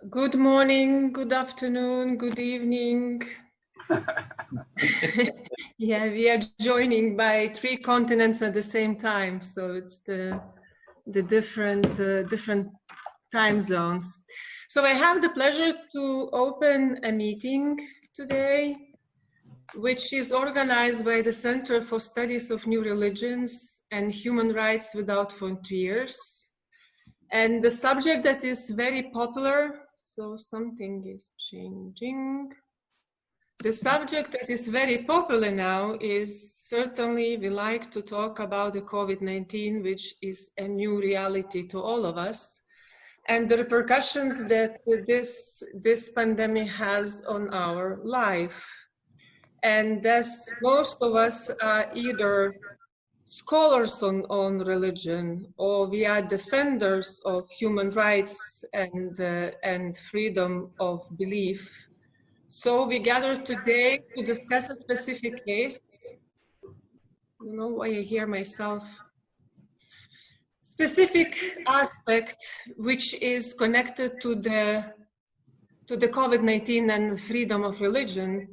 Good morning, good afternoon, good evening. Yeah, we are joining by 3 continents at the same time, so it's the different time zones. So I have the pleasure to open a meeting today, which is organized by the Center for Studies of New Religions and Human Rights Without Frontiers. And the subject that is very popular, so something is changing. The subject that is very popular now is certainly we like to talk about the COVID-19, which is a new reality to all of us, and the repercussions that this pandemic has on our life. And thus, most of us are either scholars on religion, or we are defenders of human rights and freedom of belief. So we gathered today to discuss a specific case. I don't know why I hear myself. Specific aspect which is connected to the COVID-19 and the freedom of religion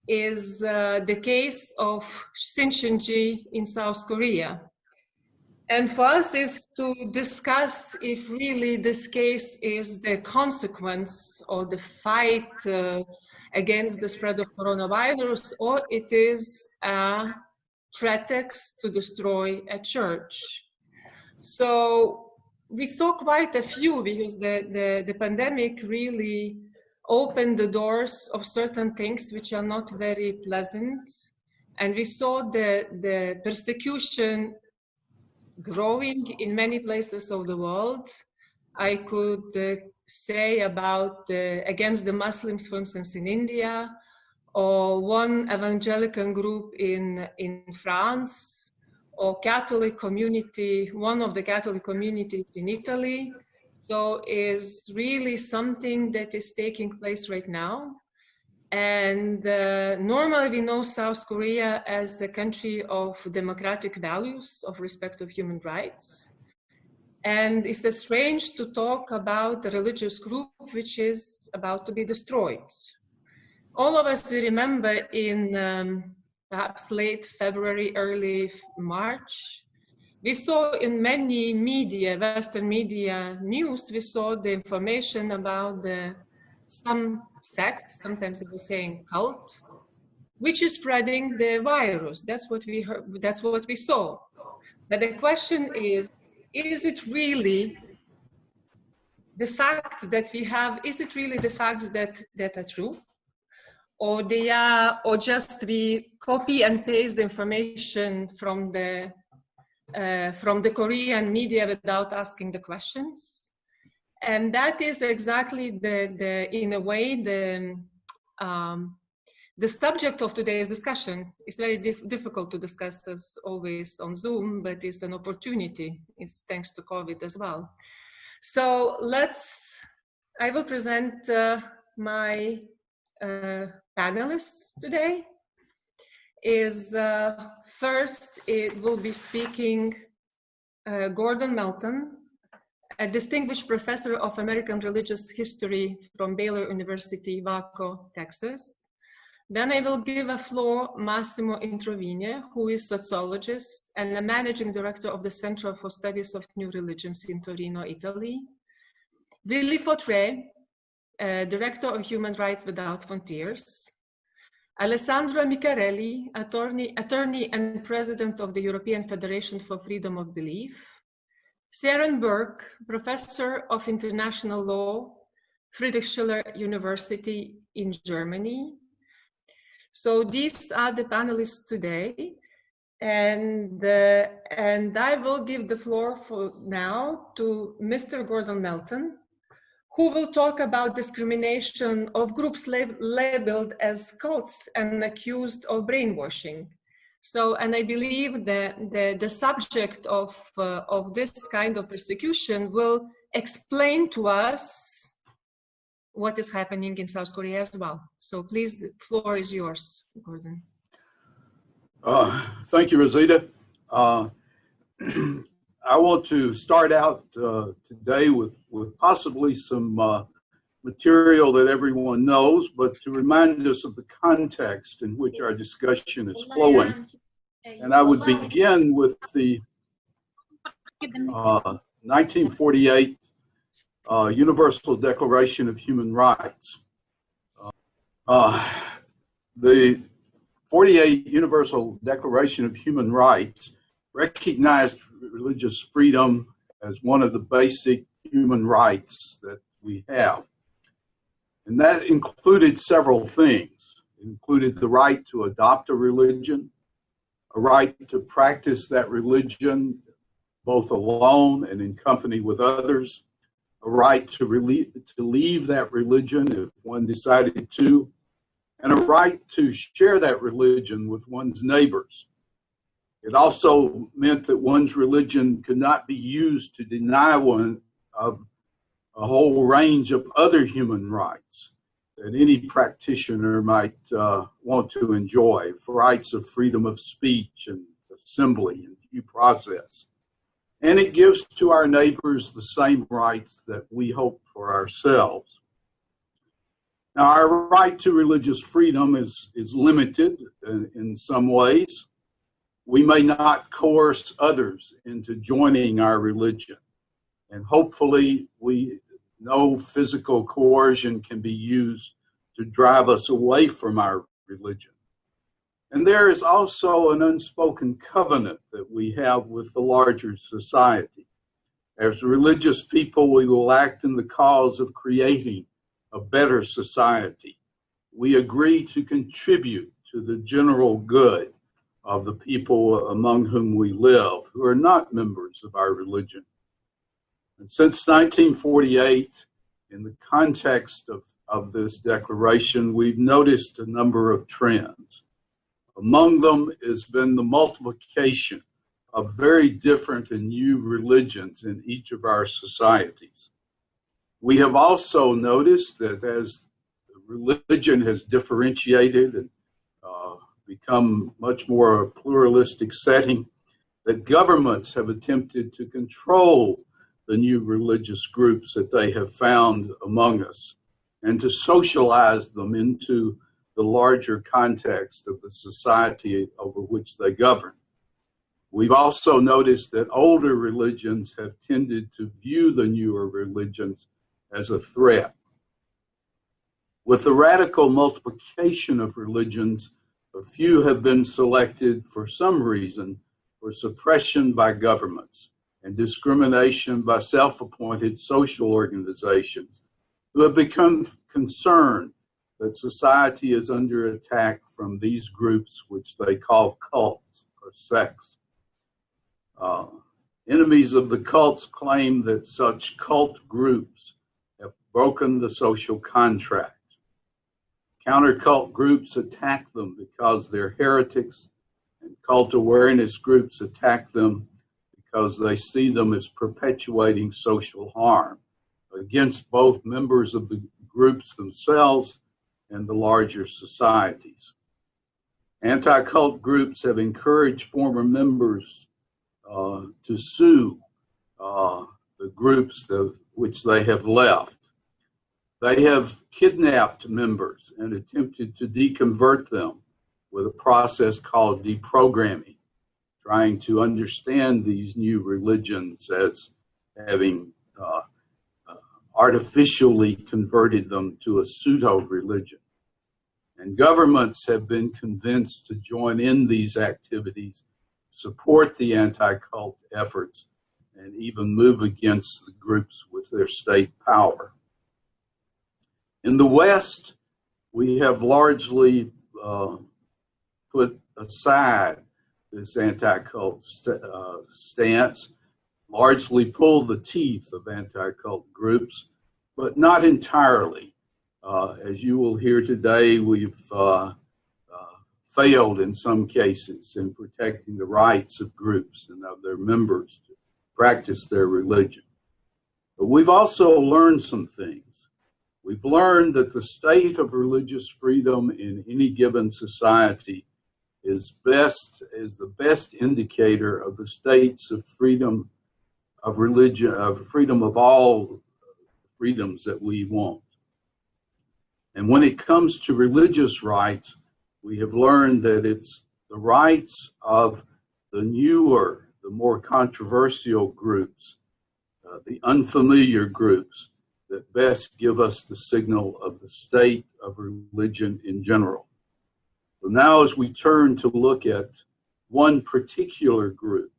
is the case of Sinchenji in South Korea. And for us is to discuss if really this case is the consequence or the fight against the spread of coronavirus, or it is a pretext to destroy a church. So we saw quite a few because the pandemic really opened the doors of certain things which are not very pleasant. And we saw the persecution growing in many places of the world. I could say about against the Muslims, for instance, in India, or one evangelical group in France, or Catholic community, one of the Catholic communities in Italy. So is really something that is taking place right now. And normally we know South Korea as the country of democratic values, of respect of human rights. And it's strange to talk about the religious group which is about to be destroyed. All of us, we remember in perhaps late February, early March, we saw in many media, Western media news, we saw the information about some sect, sometimes they were saying cult, which is spreading the virus. That's what we heard, that's what we saw. But the question is it really the facts that we have, is it really the facts that are true? Or they are, or just we copy and paste the information from the Korean media without asking the questions? And that is exactly in a way, the subject of today's discussion. Is very difficult to discuss as always on Zoom, but it's an opportunity. It's thanks to COVID as well. So I will present my panelists today. First, it will be speaking Gordon Melton, a distinguished professor of American religious history from Baylor University, Waco, Texas. Then I will give a floor Massimo Introvigne, who is sociologist and a managing director of the Center for Studies of New Religions in Torino, Italy. Willy Fautré, director of Human Rights Without Frontiers. Alessandro Amicarelli, attorney and president of the European Federation for Freedom of Belief. Ciarán Burke, professor of international law, Friedrich Schiller University in Germany. So these are the panelists today. And I will give the floor for now to Mr. Gordon Melton, who will talk about discrimination of groups labeled as cults and accused of brainwashing. So, and I believe that the subject of this kind of persecution will explain to us what is happening in South Korea as well. So please, the floor is yours, Gordon. Thank you, Rosita. I want to start out today with possibly some material that everyone knows, but to remind us of the context in which our discussion is flowing. And I would begin with the 1948 Universal Declaration of Human Rights. The 48 Universal Declaration of Human Rights recognized religious freedom as one of the basic human rights that we have. And that included several things. It included the right to adopt a religion, a right to practice that religion both alone and in company with others, a right to leave that religion if one decided to, and a right to share that religion with one's neighbors. It also meant that one's religion could not be used to deny one of a whole range of other human rights that any practitioner might want to enjoy, for rights of freedom of speech and assembly and due process. And it gives to our neighbors the same rights that we hope for ourselves. Now, our right to religious freedom is limited in some ways. We may not coerce others into joining our religion. And hopefully, no physical coercion can be used to drive us away from our religion. And there is also an unspoken covenant that we have with the larger society. As religious people, we will act in the cause of creating a better society. We agree to contribute to the general good of the people among whom we live who are not members of our religion. And since 1948, in the context of this declaration, we've noticed a number of trends. Among them has been the multiplication of very different and new religions in each of our societies. We have also noticed that as religion has differentiated and become much more a pluralistic setting, that governments have attempted to control the new religious groups that they have found among us and to socialize them into the larger context of the society over which they govern. We've also noticed that older religions have tended to view the newer religions as a threat. With the radical multiplication of religions, a few have been selected for some reason for suppression by governments and discrimination by self-appointed social organizations who have become concerned that society is under attack from these groups, which they call cults or sects. Enemies of the cults claim that such cult groups have broken the social contract. Counter-cult groups attack them because they're heretics, and cult awareness groups attack them because they see them as perpetuating social harm against both members of the groups themselves and the larger societies. Anti-cult groups have encouraged former members to sue the groups which they have left. They have kidnapped members and attempted to deconvert them with a process called deprogramming, trying to understand these new religions as having artificially converted them to a pseudo-religion. And governments have been convinced to join in these activities, support the anti-cult efforts, and even move against the groups with their state power. In the West, we have largely put aside this anti-cult stance, largely pulled the teeth of anti-cult groups, but not entirely. As you will hear today, we've failed in some cases in protecting the rights of groups and of their members to practice their religion. But we've also learned some things. We've learned that the state of religious freedom in any given society is the best indicator of the states of freedom of religion, of freedom of all freedoms that we want. And when it comes to religious rights, we have learned that it's the rights of the newer, the more controversial groups, the unfamiliar groups, that best give us the signal of the state of religion in general. So now as we turn to look at one particular group,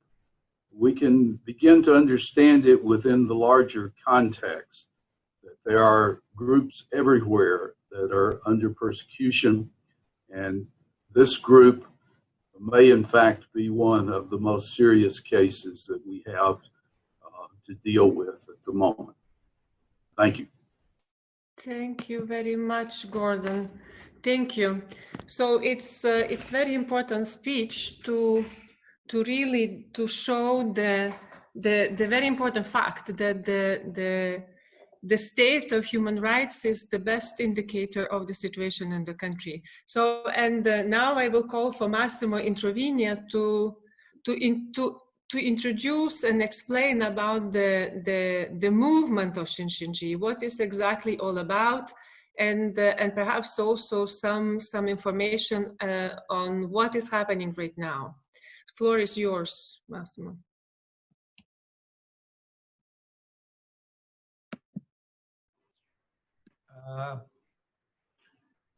we can begin to understand it within the larger context, that there are groups everywhere that are under persecution, and this group may in fact be one of the most serious cases that we have to deal with at the moment. Thank you. Thank you very much, Gordon. Thank you. So it's very important speech to really show the very important fact that the state of human rights is the best indicator of the situation in the country. So now I will call for Massimo Introvigne to introduce and explain about the movement of Sinchenji, what it's exactly all about, and perhaps also some information on what is happening right now. The floor is yours, Massimo.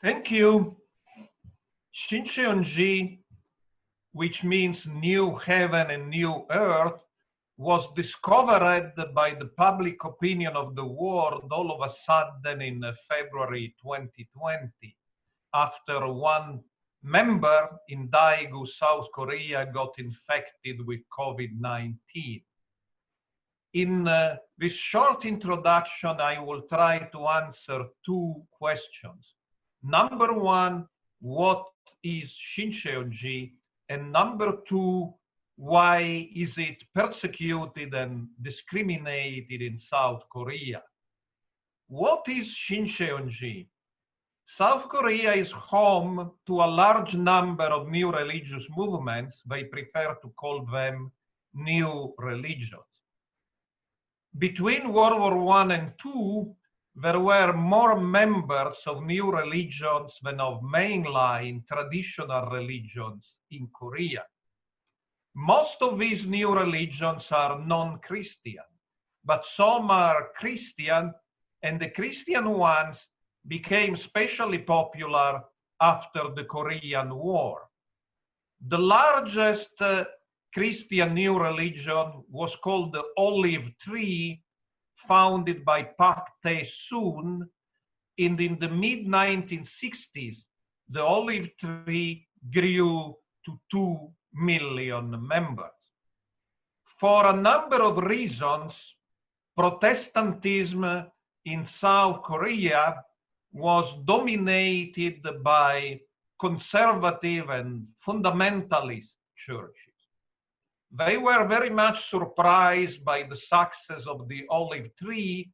Thank you. Shincheonji, which means new heaven and new earth, was discovered by the public opinion of the world all of a sudden in February 2020, after one member in Daegu, South Korea, got infected with COVID-19. In this short introduction, I will try to answer two questions. Number one, what is Shincheonji? And number two, why is it persecuted and discriminated in South Korea? What is Shincheonji? South Korea is home to a large number of new religious movements. They prefer to call them new religions. Between World War I and II, there were more members of new religions than of mainline traditional religions in Korea. Most of these new religions are non-Christian, but some are Christian, and the Christian ones became especially popular after the Korean War. The largest Christian new religion was called the Olive Tree, founded by Park Tae-soon. In the mid-1960s, the Olive Tree grew to 2 million members. For a number of reasons, Protestantism in South Korea was dominated by conservative and fundamentalist churches. They were very much surprised by the success of the Olive Tree.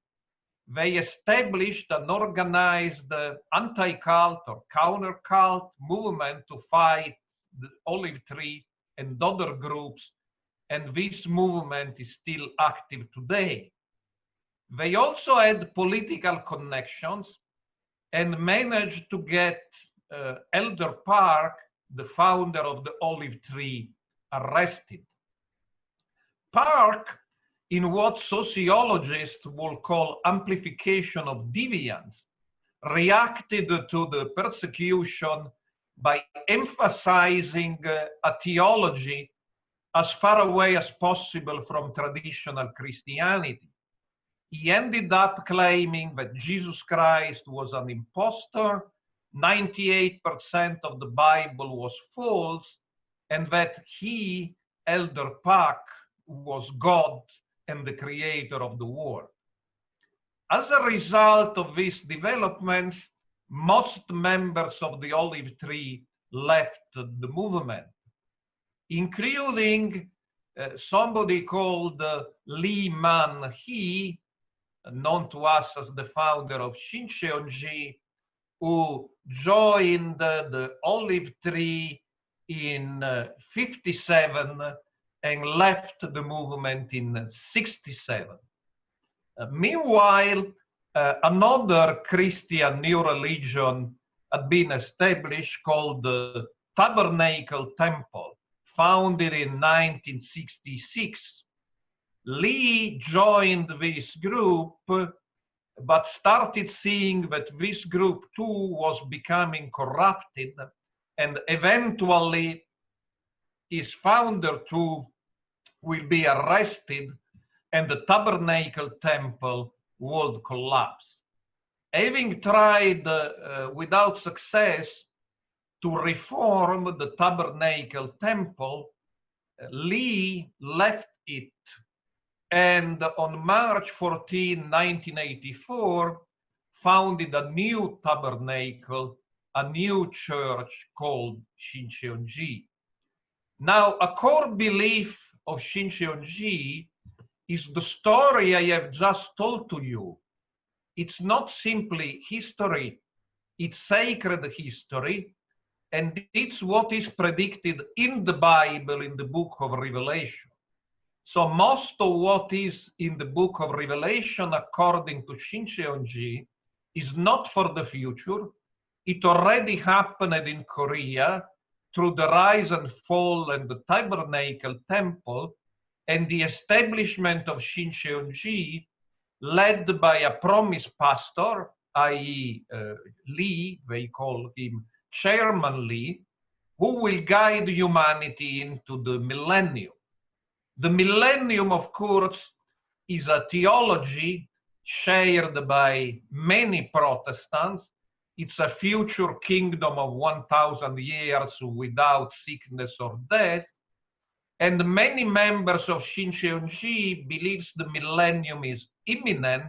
They established an organized anti-cult or counter-cult movement to fight the Olive Tree and other groups, and this movement is still active today. They also had political connections and managed to get Elder Park, the founder of the Olive Tree, arrested. Park, in what sociologists will call amplification of deviance, reacted to the persecution by emphasizing a theology as far away as possible from traditional Christianity. He ended up claiming that Jesus Christ was an impostor, 98% of the Bible was false, and that he, Elder Park, was God and the creator of the world. As a result of these developments, most members of the Olive Tree left the movement, including somebody called Lee Man-hee, known to us as the founder of Shincheonji, who joined the Olive Tree in 57 and left the movement in 67. Meanwhile, another Christian new religion had been established called the Tabernacle Temple, founded in 1966. Lee joined this group, but started seeing that this group too was becoming corrupted, and eventually his founder too will be arrested, and the Tabernacle Temple would collapse. Having tried without success to reform the Tabernacle Temple, Lee left it, and on March 14, 1984, founded a new tabernacle, a new church called Shincheonji. Now, a core belief of Shincheonji is the story I have just told to you. It's not simply history, it's sacred history, and it's what is predicted in the Bible, in the book of Revelation. So most of what is in the book of Revelation, according to Shincheonji, is not for the future. It already happened in Korea through the rise and fall and the Tabernacle Temple and the establishment of Shincheonji, led by a promised pastor, i.e. Lee, they call him Chairman Lee, who will guide humanity into the millennium. The millennium, of course, is a theology shared by many Protestants. It's a future kingdom of 1,000 years without sickness or death. And many members of Shincheonji believes the millennium is imminent,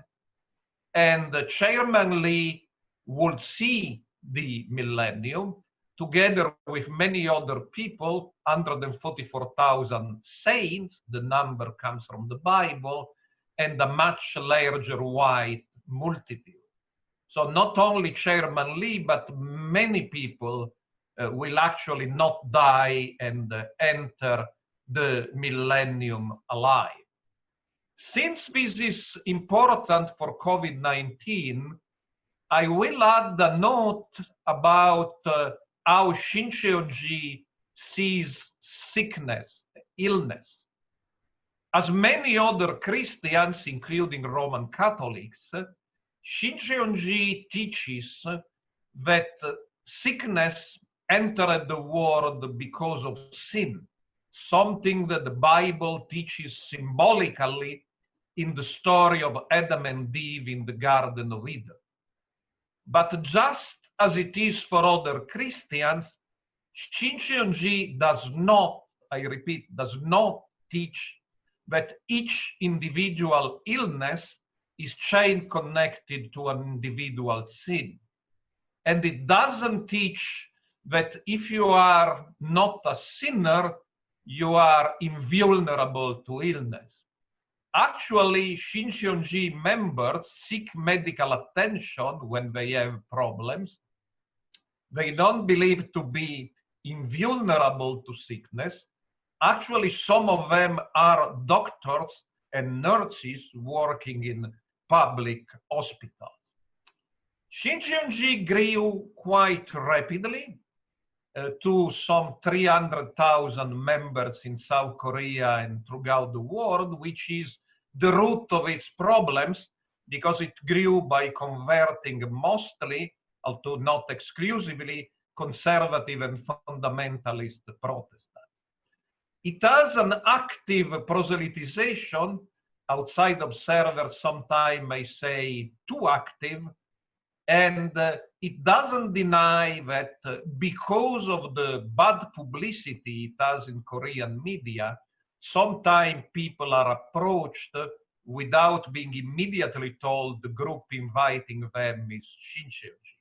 and Chairman Lee would see the millennium together with many other people, 144,000 saints, the number comes from the Bible, and a much larger white multitude. So not only Chairman Lee, but many people will actually not die and enter the millennium alive. Since this is important for COVID-19, I will add a note about how Shincheonji sees sickness, illness. As many other Christians, including Roman Catholics, Shincheonji teaches that sickness entered the world because of sin, something that the Bible teaches symbolically in the story of Adam and Eve in the Garden of Eden. But just as it is for other Christians, Shincheonji does not, I repeat, does not teach that each individual illness is chain connected to an individual sin. And it doesn't teach that if you are not a sinner, you are invulnerable to illness. Actually, Shincheonji members seek medical attention when they have problems. They don't believe to be invulnerable to sickness. Actually, some of them are doctors and nurses working in public hospitals. Shincheonji grew quite rapidly to some 300,000 members in South Korea and throughout the world, which is the root of its problems, because it grew by converting mostly, although not exclusively, conservative and fundamentalist Protestants. It has an active proselytization. Outside observers sometimes may say too active, and it doesn't deny that because of the bad publicity it has in Korean media, sometimes people are approached without being immediately told the group inviting them is Shincheonji.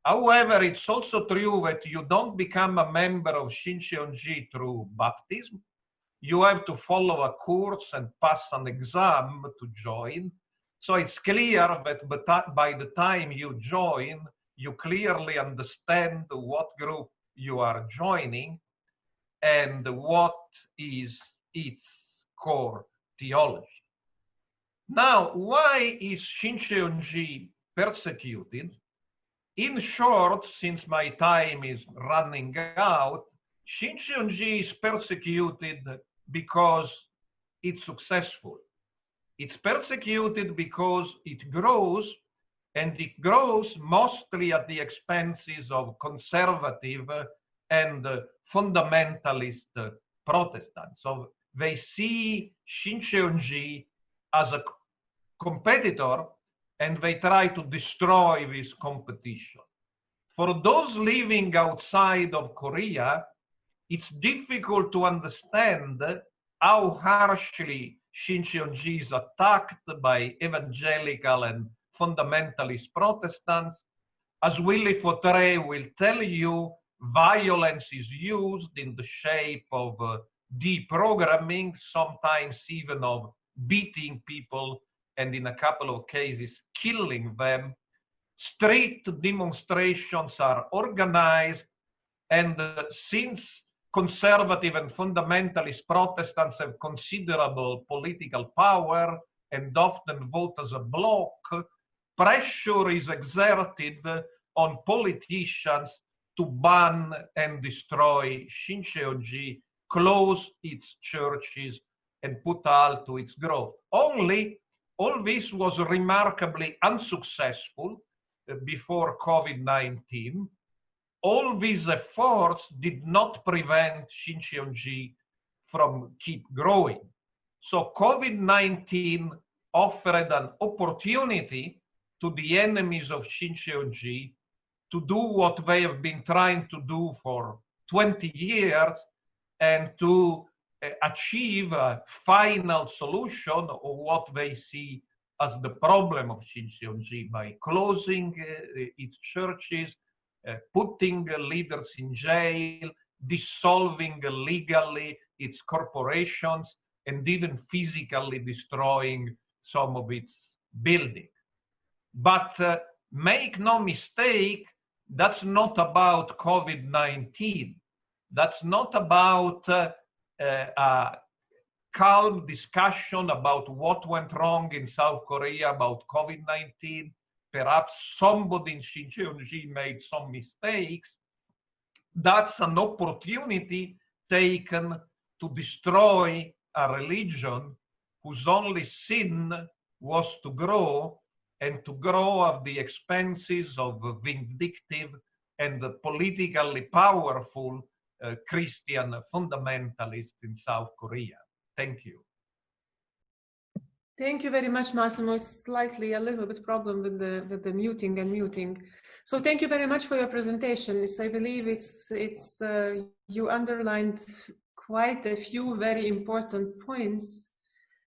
However, it's also true that you don't become a member of Shincheonji through baptism. You have to follow a course and pass an exam to join. So it's clear that by the time you join, you clearly understand what group you are joining and what is its core theology. Now, why is Shincheonji persecuted? In short, since my time is running out, Shincheonji is persecuted because it's successful. It's persecuted because it grows, and it grows mostly at the expenses of conservative and fundamentalist Protestants. So they see Shincheonji as a competitor, and they try to destroy this competition. For those living outside of Korea, it's difficult to understand how harshly Shincheonji is attacked by evangelical and fundamentalist Protestants. As Willy Fautré will tell you, violence is used in the shape of deprogramming, sometimes even of beating people, and in a couple of cases, killing them. Street demonstrations are organized, and since conservative and fundamentalist Protestants have considerable political power and often vote as a bloc, pressure is exerted on politicians to ban and destroy Shincheonji, close its churches, and put halt to its growth. Only all this was remarkably unsuccessful before COVID-19. All these efforts did not prevent Shincheonji from keep growing. So COVID-19 offered an opportunity to the enemies of Shincheonji to do what they have been trying to do for 20 years and to achieve a final solution of what they see as the problem of Shincheonji by closing its churches, putting leaders in jail, dissolving legally its corporations, and even physically destroying some of its buildings. But make no mistake, that's not about COVID-19. That's not about a calm discussion about what went wrong in South Korea about COVID-19. Perhaps somebody in Shincheonji made some mistakes. That's an opportunity taken to destroy a religion whose only sin was to grow, and to grow at the expenses of vindictive and politically powerful Christian fundamentalists in South Korea. Thank you. Thank you very much, Massimo. It's slightly a little bit problem with the muting and muting. So thank you very much for your presentation. I believe you underlined quite a few very important points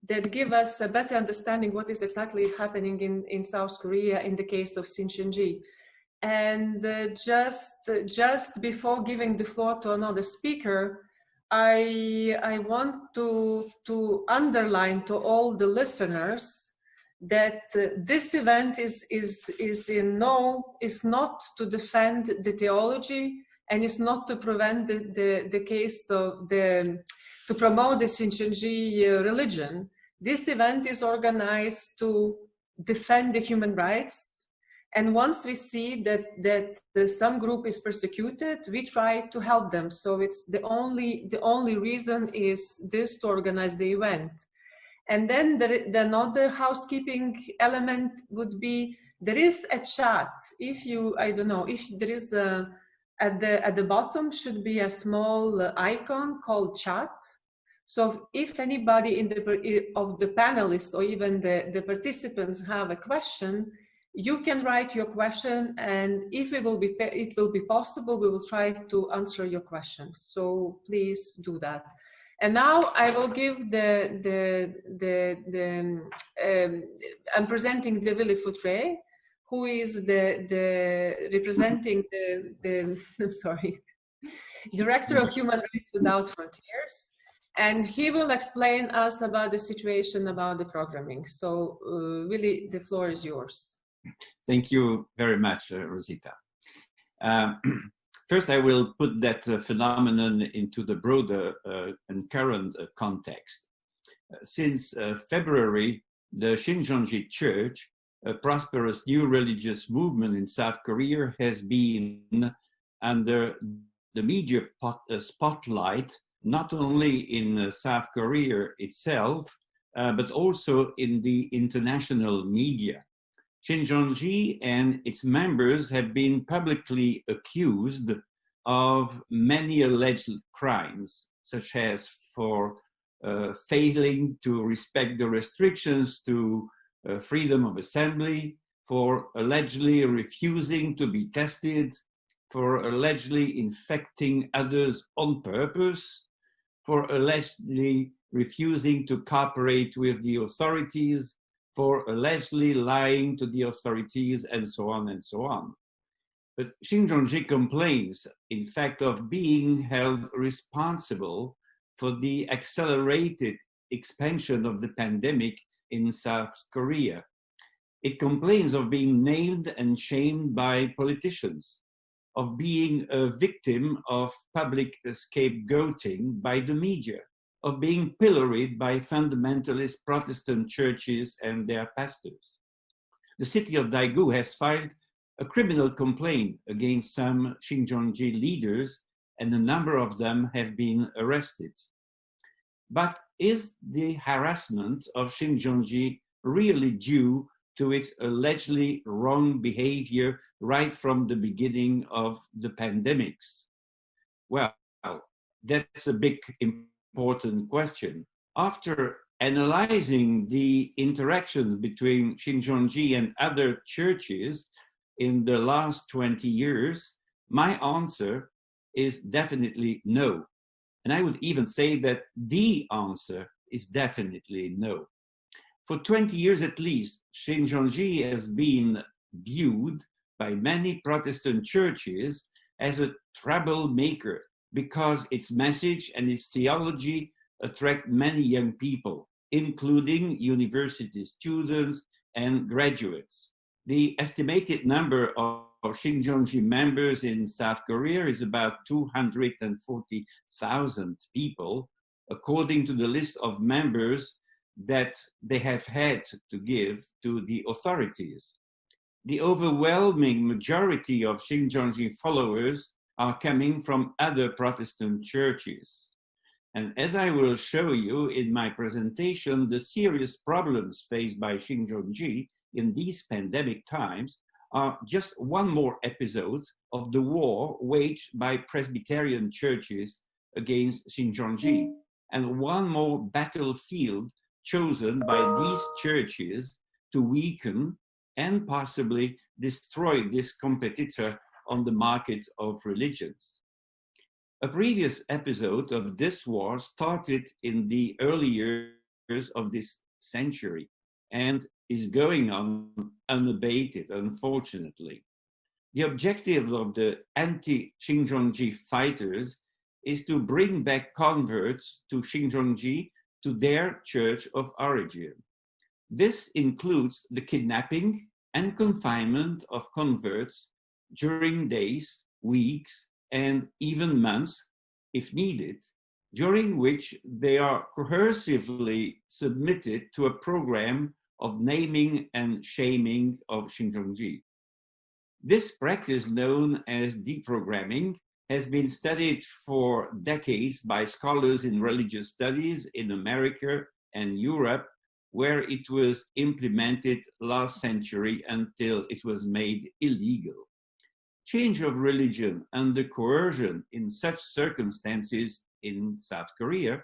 that give us a better understanding what is exactly happening in South Korea in the case of Sinchenji. And just before giving the floor to another speaker, I want to underline to all the listeners that this event is not to defend the theology, and is not to prevent the case of to promote the Sinchenji religion. This event is organized to defend the human rights. And once we see that some group is persecuted, we try to help them. So it's the only reason is this, to organize the event. And then the another housekeeping element would be, there is a chat. If there is at the bottom should be a small icon called chat. So if anybody of the panelists or even the participants have a question, you can write your question, and if it will be possible, we will try to answer your questions. So please do that. And now I will give I'm presenting the Willy Fautré, who is representing I'm sorry, Director of Human Rights Without Frontiers. And he will explain us about the situation about the programming. So Willy, the floor is yours. Thank you very much, Rosita. First, I will put that phenomenon into the broader and current context. Since February, The Shincheonji Church, a prosperous new religious movement in South Korea, has been under the media spotlight, not only in South Korea itself, but also in the international media. Shincheonji and its members have been publicly accused of many alleged crimes, such as for failing to respect the restrictions to freedom of assembly, for allegedly refusing to be tested, for allegedly infecting others on purpose, for allegedly refusing to cooperate with the authorities, for allegedly lying to the authorities, and so on and so on. But Shincheonji complains, in fact, of being held responsible for the accelerated expansion of the pandemic in South Korea. It complains of being named and shamed by politicians, of being a victim of public scapegoating by the media, of being pilloried by fundamentalist Protestant churches and their pastors. The city of Daegu has filed a criminal complaint against some Shincheonji leaders, and a number of them have been arrested. But is the harassment of Shincheonji really due to its allegedly wrong behavior right from the beginning of the pandemics? Well, that's a big important question. After analyzing the interaction between Shincheonji and other churches in the last 20 years, my answer is definitely no. And I would even say that the answer is definitely no. For 20 years at least, Shincheonji has been viewed by many Protestant churches as a troublemaker because its message and its theology attract many young people, including university students and graduates. The estimated number of Shincheonji members in South Korea is about 240,000 people, according to the list of members that they have had to give to the authorities. The overwhelming majority of Shincheonji followers are coming from other Protestant churches. And as I will show you in my presentation, the serious problems faced by Shincheonji in these pandemic times are just one more episode of the war waged by Presbyterian churches against Shincheonji, and one more battlefield chosen by these churches to weaken and possibly destroy this competitor on the market of religions. A previous episode of this war started in the early years of this century and is going on unabated, unfortunately. The objective of the anti-Shincheonji fighters is to bring back converts to Shincheonji to their church of origin. This includes the kidnapping and confinement of converts during days, weeks, and even months, if needed, during which they are coercively submitted to a program of naming and shaming of Shincheonji. This practice, known as deprogramming, has been studied for decades by scholars in religious studies in America and Europe, where it was implemented last century until it was made illegal. Change of religion under coercion in such circumstances in South Korea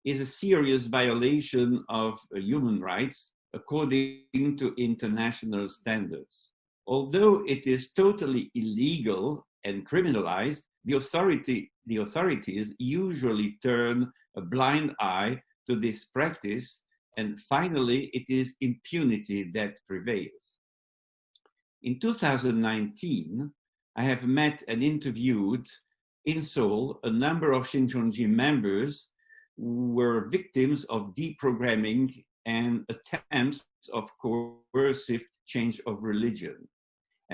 is a serious violation of human rights according to international standards. Although it is totally illegal and criminalized, the authorities usually turn a blind eye to this practice, and finally it is impunity that prevails. In 2019, I have met and interviewed in Seoul a number of Shincheonji members who were victims of deprogramming and attempts of coercive change of religion.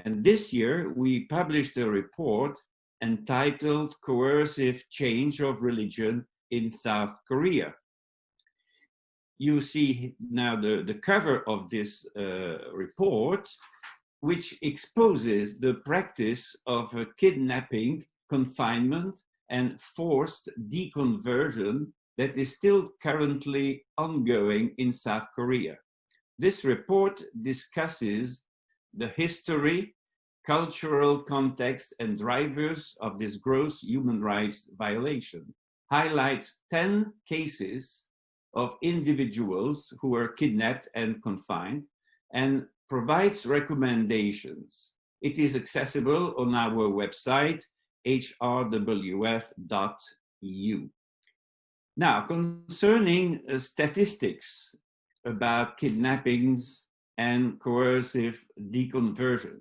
And this year, we published a report entitled Coercive Change of Religion in South Korea. you see now the cover of this report, which exposes the practice of kidnapping, confinement, and forced deconversion that is still currently ongoing in South Korea. This report discusses the history, cultural context, and drivers of this gross human rights violation, highlights 10 cases of individuals who were kidnapped and confined, and provides recommendations. It is accessible on our website, hrwf.eu. Now, concerning statistics about kidnappings and coercive deconversion.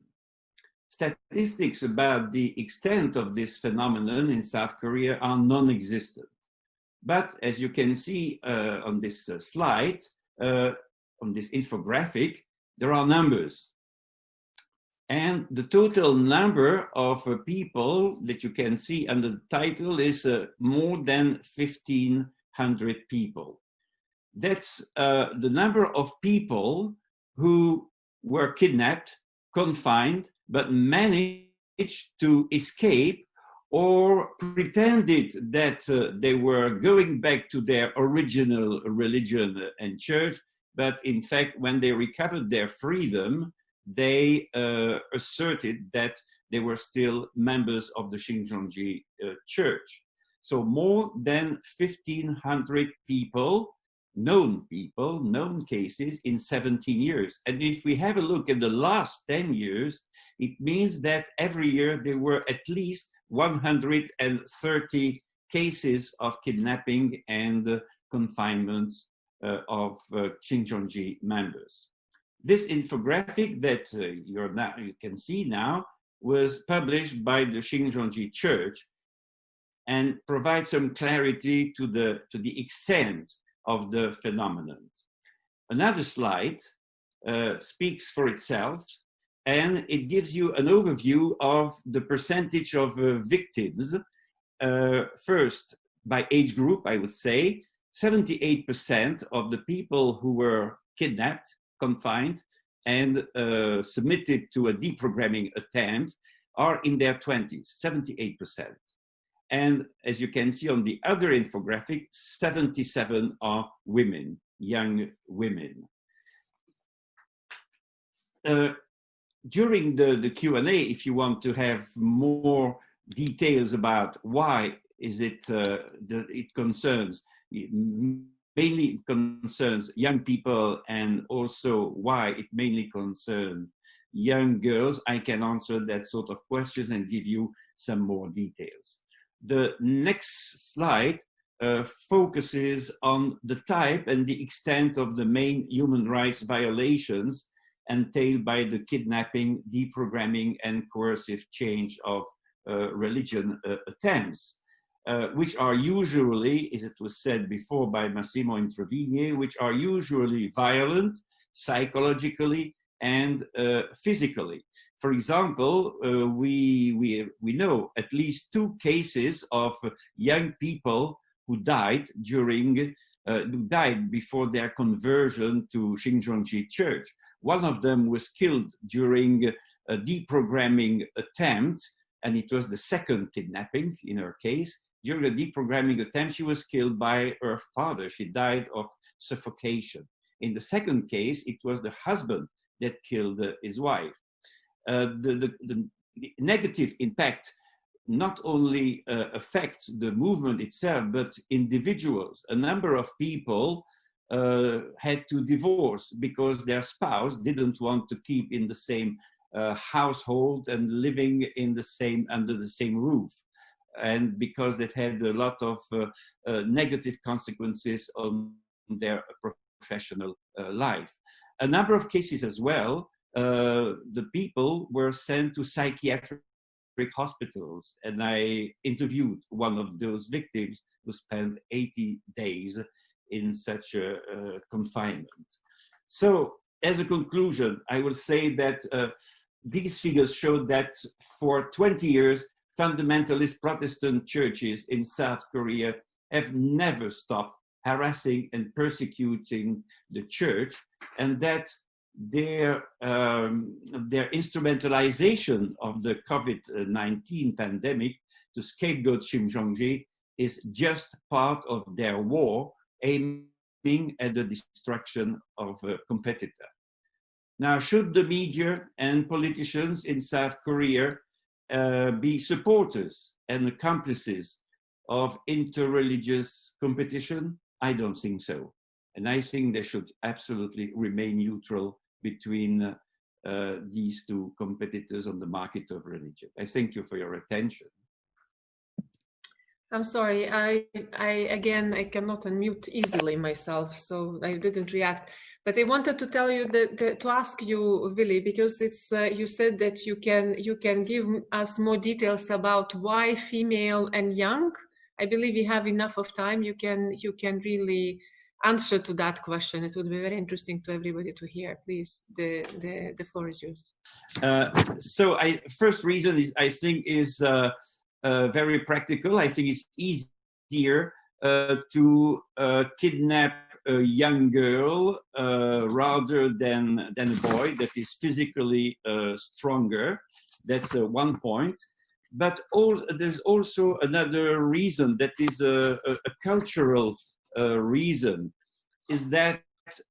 Statistics about the extent of this phenomenon in South Korea are non-existent. But as you can see on this slide, on this infographic, there are numbers. And the total number of people that you can see under the title is more than 1,500 people. That's the number of people who were kidnapped, confined, but managed to escape or pretended that they were going back to their original religion and church, but in fact, when they recovered their freedom, they asserted that they were still members of the Sinchenji church. So more than 1,500 people, known cases in 17 years. And if we have a look at the last 10 years, it means that every year there were at least 130 cases of kidnapping and confinements of Sinchenji members. This infographic that you can see now was published by the Sinchenji Church and provides some clarity to the extent of the phenomenon. Another slide speaks for itself, and it gives you an overview of the percentage of victims. First, by age group, I would say, 78% of the people who were kidnapped, confined, and submitted to a deprogramming attempt are in their 20s, 78%. And as you can see on the other infographic, 77 are women, young women. During the Q&A, if you want to have more details about why is it, it concerns, mainly concerns young people and also why it mainly concerns young girls, I can answer that sort of questions and give you some more details. The next slide focuses on the type and the extent of the main human rights violations entailed by the kidnapping, deprogramming, and coercive change of religion attempts, which are usually, as it was said before by Massimo Introvigne, which are usually violent, psychologically, and physically. For example, we know at least 2 cases of young people who died before their conversion to Sinchenji Church. One of them was killed during a deprogramming attempt, and it was the second kidnapping in her case. During a deprogramming attempt, she was killed by her father. She died of suffocation. In the second case, it was the husband that killed his wife. The negative impact not only affects the movement itself, but individuals. A number of people had to divorce because their spouse didn't want to keep in the same household and living in under the same roof, and because they've had a lot of negative consequences on their professional life. A number of cases as well, the people were sent to psychiatric hospitals, and I interviewed one of those victims who spent 80 days in such a confinement. So as a conclusion, I will say that these figures show that for 20 years, fundamentalist Protestant churches in South Korea have never stopped harassing and persecuting the church, and that their instrumentalization of the COVID-19 pandemic to scapegoat Shincheonji is just part of their war aiming at the destruction of a competitor. Now, should the media and politicians in South Korea be supporters and accomplices of interreligious competition? I don't think so. And I think they should absolutely remain neutral between these two competitors on the market of religion. I thank you for your attention. I'm sorry, I cannot unmute easily myself, so I didn't react. But I wanted to tell you to ask you, Willy, because it's you said that you can give us more details about why female and young. I believe we have enough of time. You can really answer to that question. It would be very interesting to everybody to hear. Please, the floor is yours. So first reason is I think is very practical. I think it's easier to kidnap a young girl rather than a boy that is physically stronger. That's one point. But there's also another reason that is a cultural reason, is that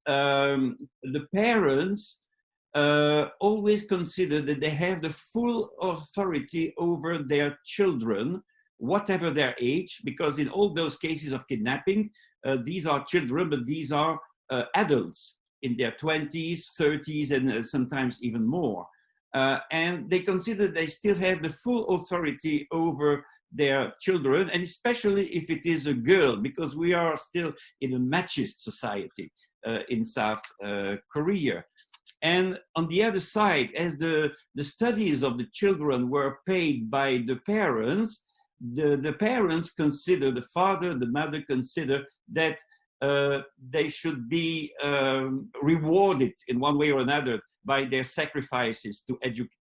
the parents always consider that they have the full authority over their children, whatever their age, because in all those cases of kidnapping, these are children, but these are adults in their 20s, 30s, and sometimes even more. And they consider they still have the full authority over their children, and especially if it is a girl, because we are still in a machist society in South Korea. And on the other side, as the studies of the children were paid by the parents, the parents consider, the father, the mother consider that they should be rewarded in one way or another by their sacrifices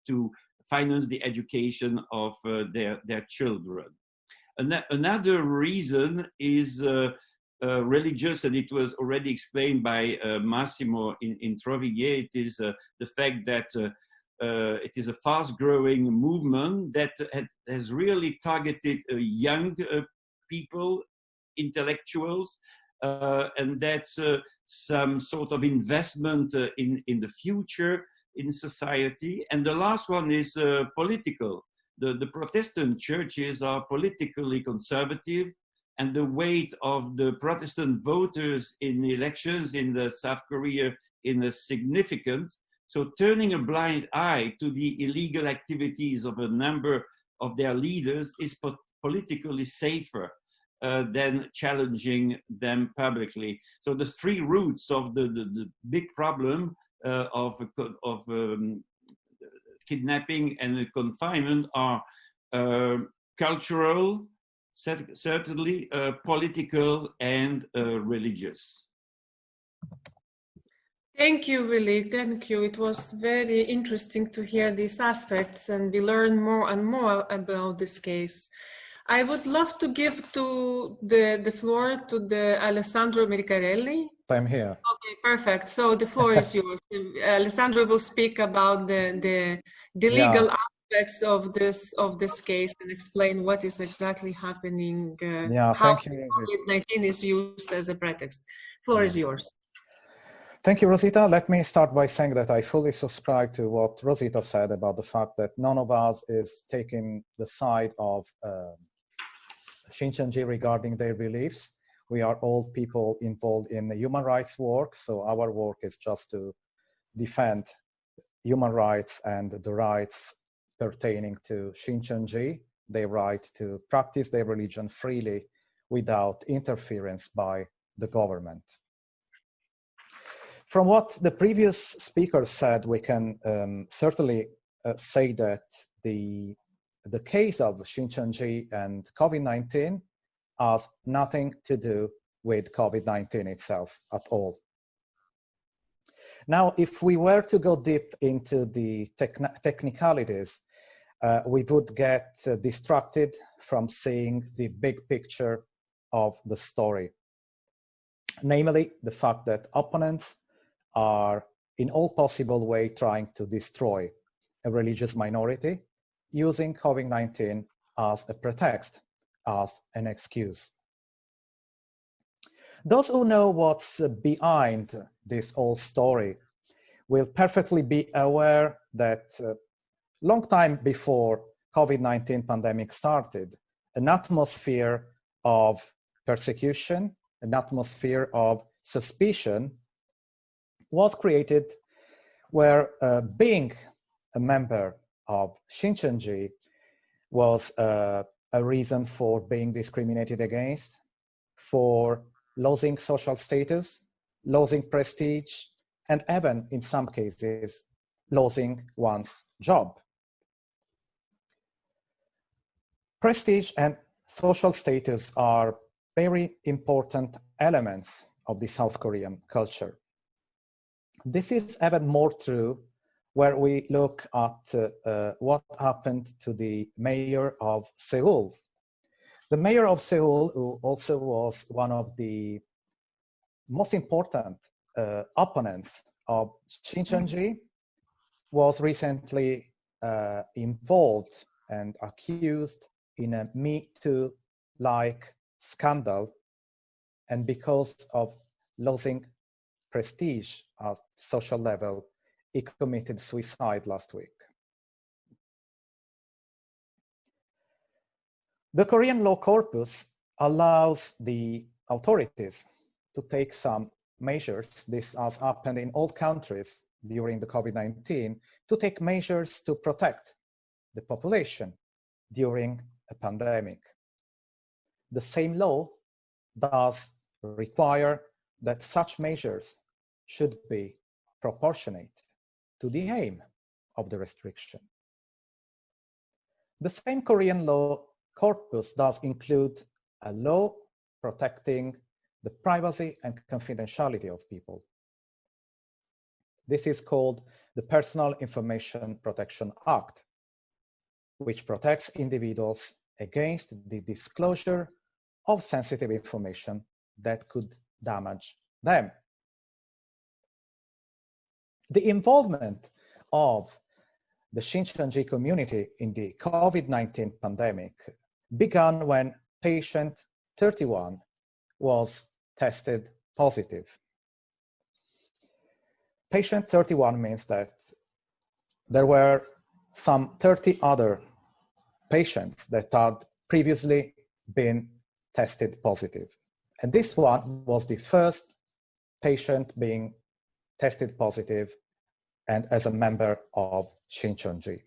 to finance the education of their children. Another reason is religious, and it was already explained by Massimo in Introvigne. It is the fact that it is a fast-growing movement that has really targeted young people, intellectuals, and that's some sort of investment in the future in society. And the last one is political. The Protestant churches are politically conservative, and the weight of the Protestant voters in elections in South Korea is significant. So turning a blind eye to the illegal activities of a number of their leaders is politically safer than challenging them publicly. So the three roots of the big problem of kidnapping and confinement are cultural, certainly political, and religious. Thank you, Willy. Thank you. It was very interesting to hear these aspects, and we learn more and more about this case. I would love to give the floor to the Alessandro Amicarelli. I'm here. Okay, perfect. So the floor is yours. Alessandro will speak about the legal aspects of this case and explain what is exactly happening. How COVID-19 is used as a pretext. Floor is yours. Thank you, Rosita. Let me start by saying that I fully subscribe to what Rosita said about the fact that none of us is taking the side of Shincheonji regarding their beliefs. We are all people involved in the human rights work, so our work is just to defend human rights and the rights pertaining to Shincheonji, their right to practice their religion freely without interference by the government. From what the previous speaker said, we can certainly say that the case of Shincheonji and COVID-19 has nothing to do with COVID-19 itself at all. Now, if we were to go deep into the technicalities, we would get distracted from seeing the big picture of the story. namely the fact that opponents are in all possible way trying to destroy a religious minority using COVID-19 as a pretext, as an excuse. Those who know what's behind this whole story will perfectly be aware that long time before COVID-19 pandemic started, an atmosphere of persecution, an atmosphere of suspicion was created where being a member of Shincheonji was a reason for being discriminated against, for losing social status, losing prestige, and even in some cases, losing one's job. Prestige and social status are very important elements of the South Korean culture. This is even more true where we look at what happened to the mayor of Seoul. The mayor of Seoul, who also was one of the most important opponents of Shincheonji, was recently involved and accused in a Me Too-like scandal, and because of losing prestige at social level, he committed suicide last week. The Korean law corpus allows the authorities to take some measures. This has happened in all countries during the COVID-19, to take measures to protect the population during a pandemic. The same law does require that such measures should be proportionate to the aim of the restriction. The same Korean law corpus does include a law protecting the privacy and confidentiality of people. This is called the Personal Information Protection Act, which protects individuals against the disclosure of sensitive information that could damage them. The involvement of the Shincheonji community in the COVID-19 pandemic began when patient 31 was tested positive. Patient 31 means that there were some 30 other patients that had previously been tested positive. And this one was the first patient being tested positive and as a member of Shincheonji.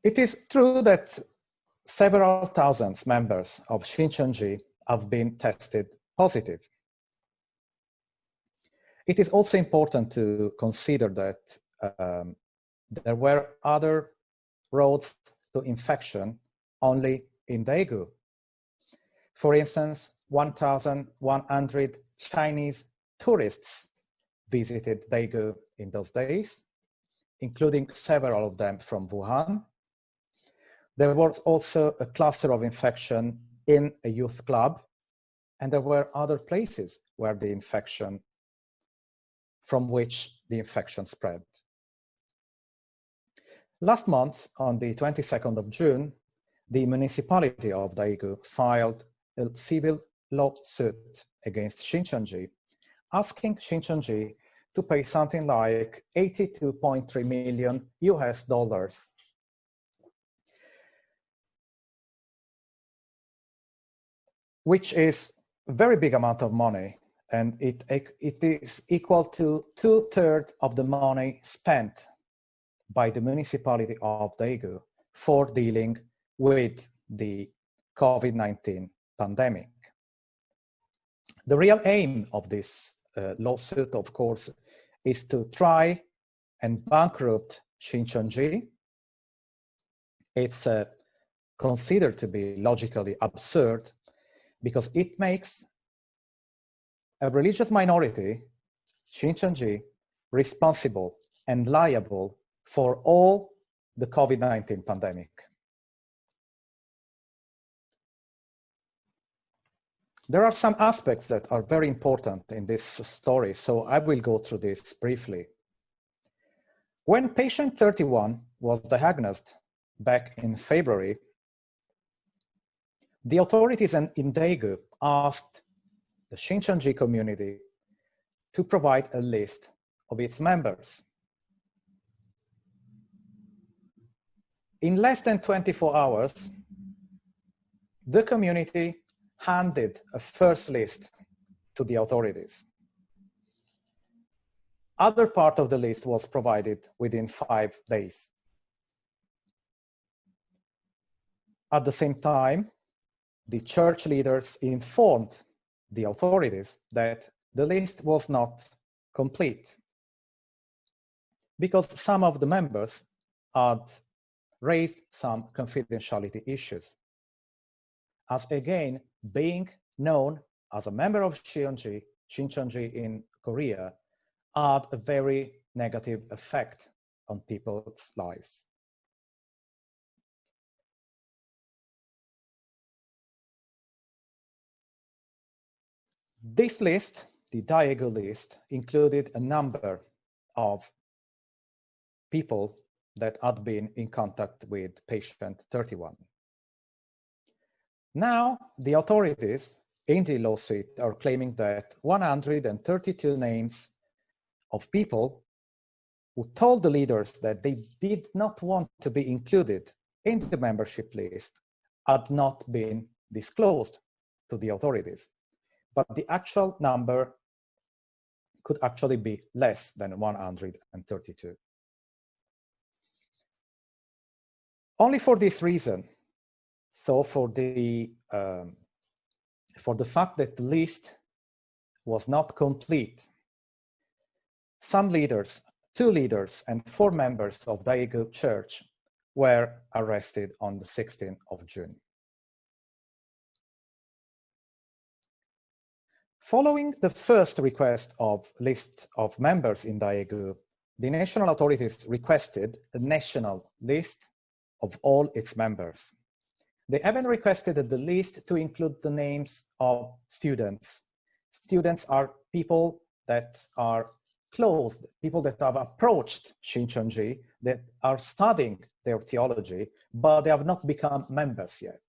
It is true that several thousand members of Shincheonji have been tested positive. It is also important to consider that there were other roads to infection only in Daegu. For instance, 1,100 Chinese tourists visited Daegu in those days, including several of them from Wuhan. There was also a cluster of infection in a youth club, and there were other places where the infection, from which the infection spread. Last month, on the 22nd of June, the municipality of Daegu filed a civil lawsuit against Shincheonji, asking Shincheonji to pay something like $82.3 million, which is a very big amount of money, and it is equal to 2/3 of the money spent by the municipality of Daegu for dealing with the COVID-19 pandemic. The real aim of this lawsuit, of course, is to try and bankrupt Shincheonji. It's considered to be logically absurd because it makes a religious minority, Shincheonji, responsible and liable for all the COVID-19 pandemic. There are some aspects that are very important in this story, so I will go through this briefly. When patient 31 was diagnosed back in February, the authorities in Daegu asked the Shincheonji community to provide a list of its members. In less than 24 hours, the community handed a first list to the authorities. Other part of the list was provided within 5 days. At the same time, the church leaders informed the authorities that the list was not complete because some of the members had raised some confidentiality issues. As again, being known as a member of Shincheonji in Korea had a very negative effect on people's lives. This list, the Daegu list, included a number of people that had been in contact with patient 31. Now, the authorities in the lawsuit are claiming that 132 names of people who told the leaders that they did not want to be included in the membership list had not been disclosed to the authorities. But the actual number could actually be less than 132. Only for this reason, so for the fact that the list was not complete, some leaders, 2 leaders and 4 members of Daegu Church were arrested on the 16th of June. Following the first request of list of members in Daegu, the national authorities requested a national list of all its members. They even requested the list to include the names of students. Students are people that are closed, people that have approached Shincheonji, that are studying their theology, but they have not become members yet.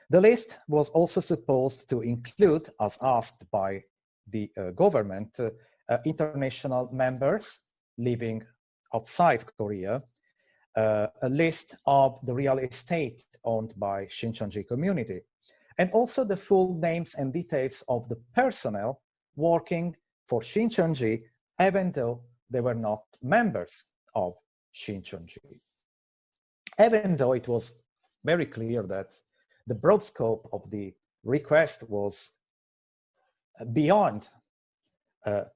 The list was also supposed to include, as asked by the government, international members living outside Korea, a list of the real estate owned by Shincheonji community, and also the full names and details of the personnel working for Shincheonji, even though they were not members of Shincheonji. Even though it was very clear that the broad scope of the request was beyond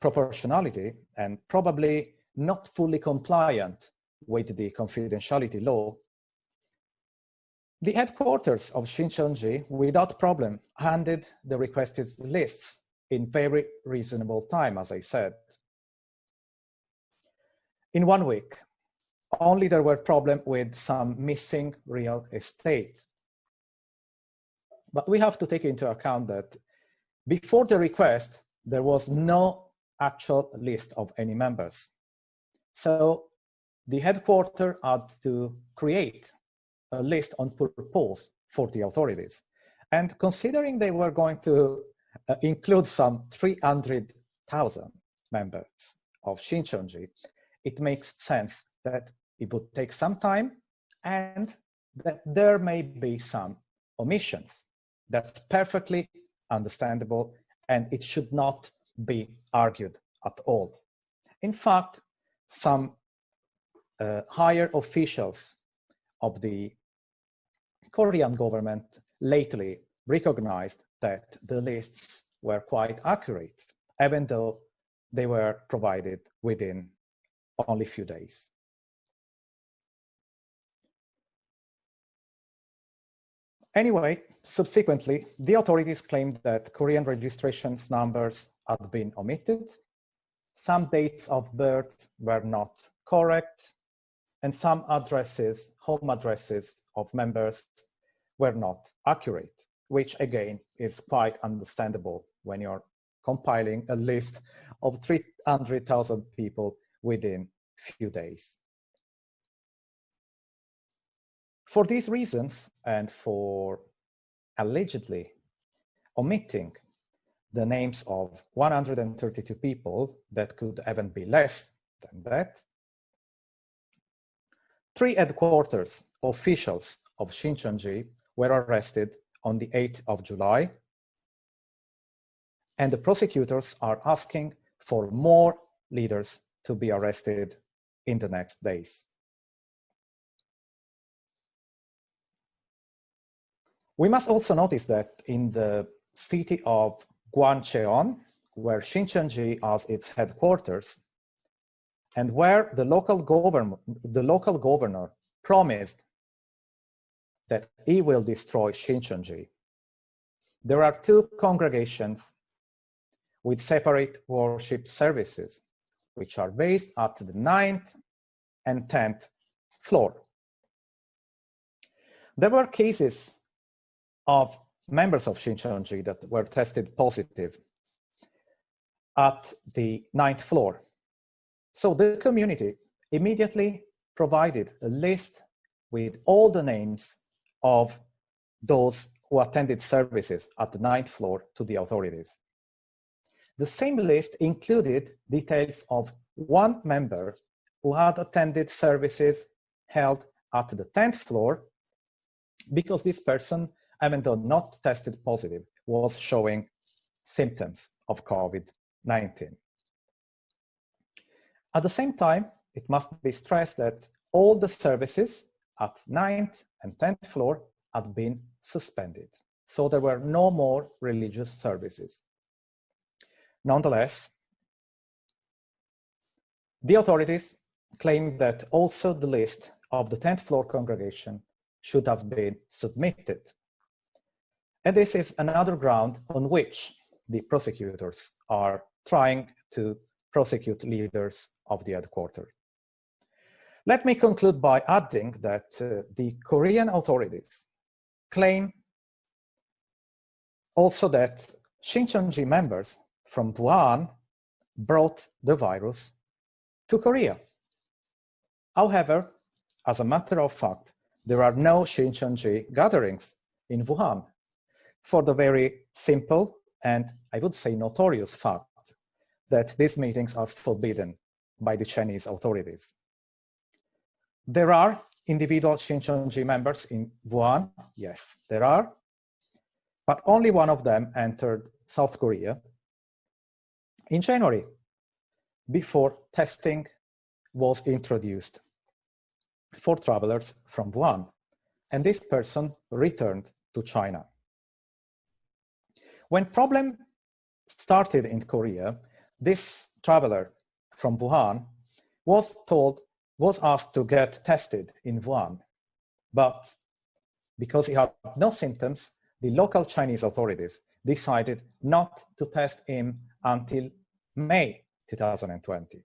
proportionality and probably not fully compliant with the confidentiality law, the headquarters of Shincheonji, without problem, handed the requested lists in very reasonable time, as I said. In 1 week, only there were problems with some missing real estate. But we have to take into account that before the request, there was no actual list of any members. So the headquarters had to create a list on purpose for the authorities. And considering they were going to include some 300,000 members of Shincheonji, it makes sense that it would take some time and that there may be some omissions. That's perfectly understandable, and it should not be argued at all. In fact, some higher officials of the Korean government lately recognized that the lists were quite accurate, even though they were provided within only a few days. Anyway, subsequently, the authorities claimed that Korean registration numbers had been omitted, some dates of birth were not correct, and some addresses, home addresses of members were not accurate. which again is quite understandable when you're compiling a list of 300,000 people within few days. For these reasons, and for allegedly omitting the names of 132 people that could even be less than that, 3 headquarters officials of Shincheonji were arrested on the 8th of July, and the prosecutors are asking for more leaders to be arrested in the next days. We must also notice that in the city of Gwancheon, where Shincheonji has its headquarters, and where the local governor promised that he will destroy Shincheonji, there are 2 congregations with separate worship services, which are based at the 9th and 10th floor. There were cases of members of Shincheonji that were tested positive at the 9th floor. So the community immediately provided a list with all the names of those who attended services at the 9th floor to the authorities. The same list included details of 1 member who had attended services held at the 10th floor because this person, even though not tested positive, was showing symptoms of COVID-19. At the same time, it must be stressed that all the services at 9th and 10th floor had been suspended. So there were no more religious services. Nonetheless, the authorities claimed that also the list of the 10th floor congregation should have been submitted. And this is another ground on which the prosecutors are trying to prosecute leaders of the headquarters. Let me conclude by adding that the Korean authorities claim also that Shincheonji members from Wuhan brought the virus to Korea. However, as a matter of fact, there are no Shincheonji gatherings in Wuhan for the very simple and I would say notorious fact that these meetings are forbidden by the Chinese authorities. There are individual Shincheonji members in Wuhan, yes, there are, but only one of them entered South Korea in January, before testing was introduced for travelers from Wuhan, and this person returned to China. When problem started in Korea, this traveler from Wuhan was asked to get tested in Wuhan, but because he had no symptoms, the local Chinese authorities decided not to test him until May 2020,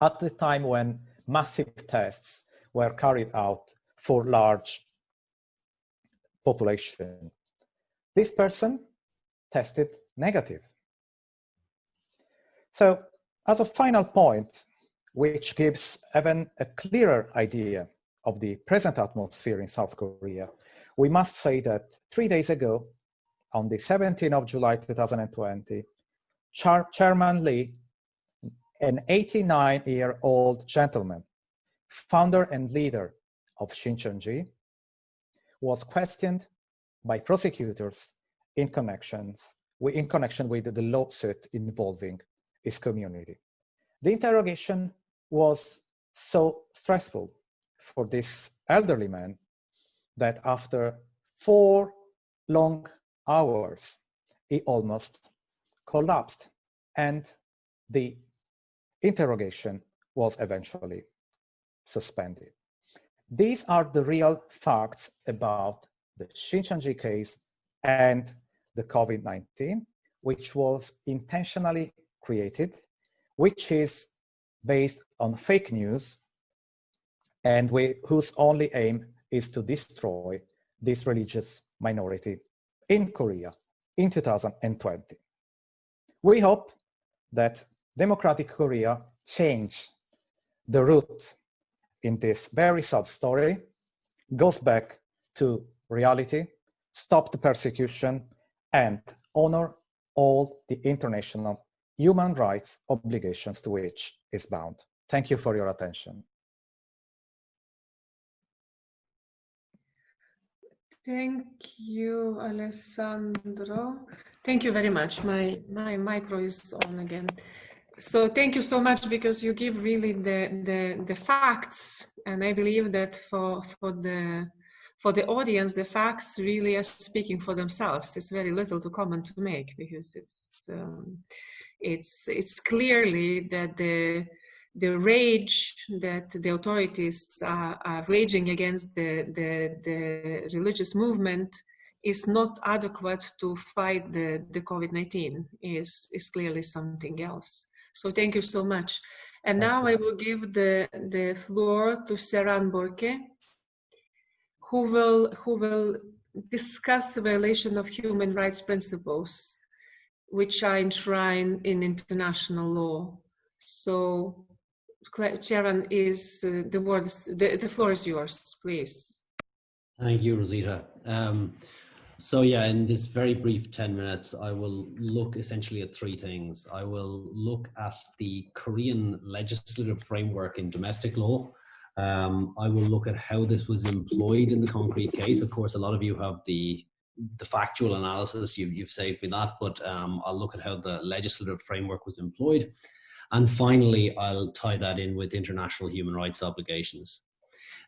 at the time when massive tests were carried out for large population. This person tested negative. So as a final point, which gives even a clearer idea of the present atmosphere in South Korea, we must say that 3 days ago, on the 17th of July 2020, Chairman Lee, an 89-year-old gentleman, founder and leader of Shincheonji, was questioned by prosecutors in connection with the lawsuit involving his community. The interrogation was so stressful for this elderly man that after 4 long hours, he almost collapsed, and the interrogation was eventually suspended. These are the real facts about the Shincheonji case and the COVID-19, which was intentionally created, which is based on fake news, and whose only aim is to destroy this religious minority in Korea in 2020. We hope that democratic Korea change the route in this very sad story, goes back to reality, stop the persecution, and honor all the international human rights obligations to which is bound. Thank you for your attention. Thank you, Alessandro. Thank you very much. My micro is on again. So thank you so much, because you give really the facts, and I believe that for the audience, the facts really are speaking for themselves. There's very little to comment to make, because it's clearly that the rage that the authorities are raging against the religious movement is not adequate to fight the COVID-19. is clearly something else. So thank you so much. And now I will give the floor to Ciarán Burke, who will discuss the violation of human rights principles, which are enshrined in international law. So, Ciarán, the floor is yours, please. Thank you, Rosita. So yeah, in this very brief 10 minutes, I will look essentially at three things. I will look at the Korean legislative framework in domestic law. I will look at how this was employed in the concrete case. Of course, a lot of you have the factual analysis, you've saved me that, but I'll look at how the legislative framework was employed. And finally, I'll tie that in with international human rights obligations.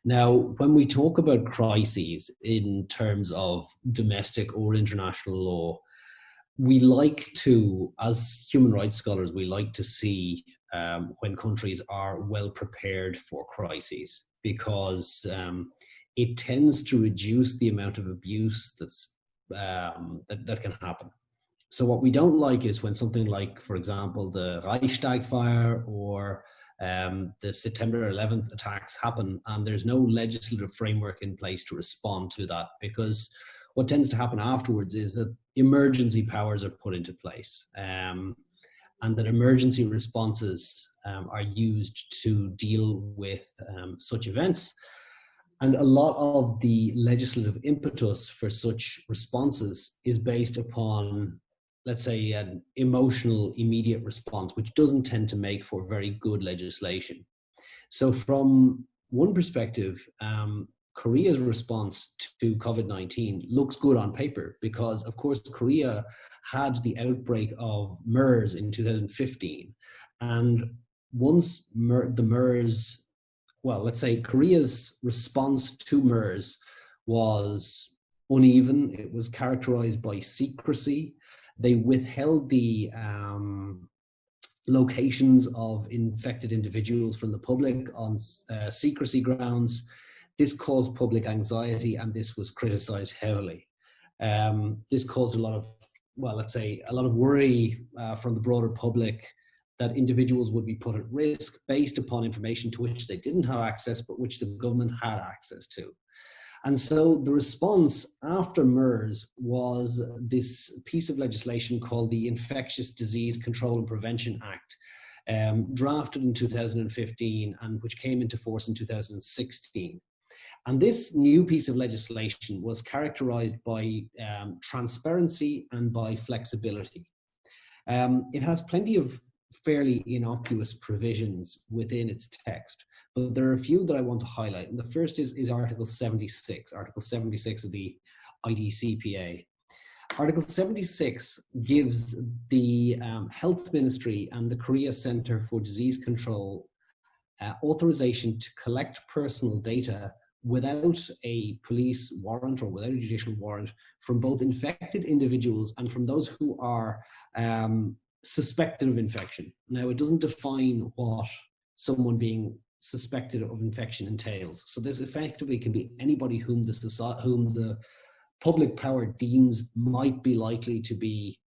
Now, when we talk about crises in terms of domestic or international law, we like to, as human rights scholars, we like to see when countries are well prepared for crises, because it tends to reduce the amount of abuse that can happen. So what we don't like is when something like, for example, the Reichstag fire or the September 11th attacks happen and there's no legislative framework in place to respond to that, because what tends to happen afterwards is that emergency powers are put into place and that emergency responses are used to deal with such events. And a lot of the legislative impetus for such responses is based upon, let's say, an emotional immediate response, which doesn't tend to make for very good legislation. So from one perspective, Korea's response to COVID-19 looks good on paper, because of course Korea had the outbreak of MERS in 2015. And once the MERS, well, let's say Korea's response to MERS was uneven. It was characterized by secrecy. They withheld the locations of infected individuals from the public on secrecy grounds. This caused public anxiety, and this was criticized heavily. This caused a lot of, well, let's say, a lot of worry from the broader public that individuals would be put at risk based upon information to which they didn't have access, but which the government had access to. And so the response after MERS was this piece of legislation called the Infectious Disease Control and Prevention Act, drafted in 2015 and which came into force in 2016. And this new piece of legislation was characterized by transparency and by flexibility. It has plenty of fairly innocuous provisions within its text, but there are a few that I want to highlight. And the first is Article 76, Article 76 of the IDCPA. Article 76 gives the Health Ministry and the Korea Center for Disease Control authorization to collect personal data without a police warrant or without a judicial warrant from both infected individuals and from those who are suspected of infection. Now, it doesn't define what someone being suspected of infection entails. So this effectively can be anybody whom the public power deems might be likely to be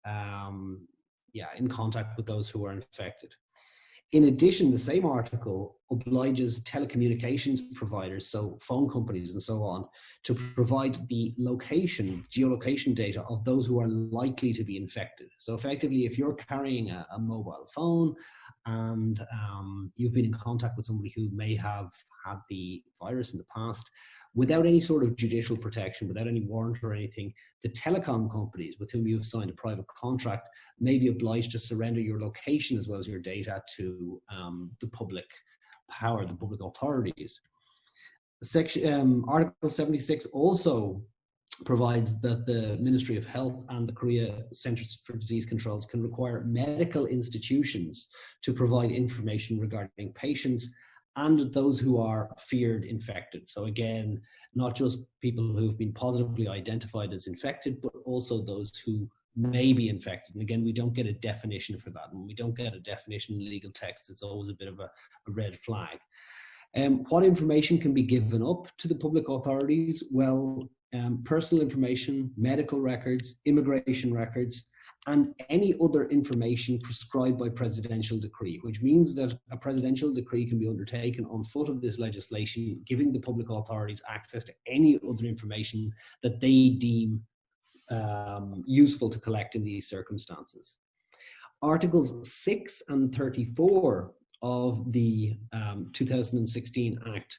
in contact with those who are infected. In addition, the same article obliges telecommunications providers, so phone companies and so on, to provide the geolocation data of those who are likely to be infected. So effectively, if you're carrying a mobile phone and you've been in contact with somebody who may have had the virus in the past, without any sort of judicial protection, without any warrant or anything, the telecom companies with whom you've signed a private contract may be obliged to surrender your location as well as your data to the public power, the public authorities. Article 76 also provides that the Ministry of Health and the Korea Centers for Disease Controls can require medical institutions to provide information regarding patients and those who are feared infected. So again, not just people who've been positively identified as infected, but also those who may be infected. And again, we don't get a definition for that. And we don't get a definition in legal text. It's always a bit of a red flag. What information can be given up to the public authorities? Well, personal information, medical records, immigration records, and any other information prescribed by presidential decree, which means that a presidential decree can be undertaken on foot of this legislation, giving the public authorities access to any other information that they deem useful to collect in these circumstances. Articles 6 and 34 of the 2016 Act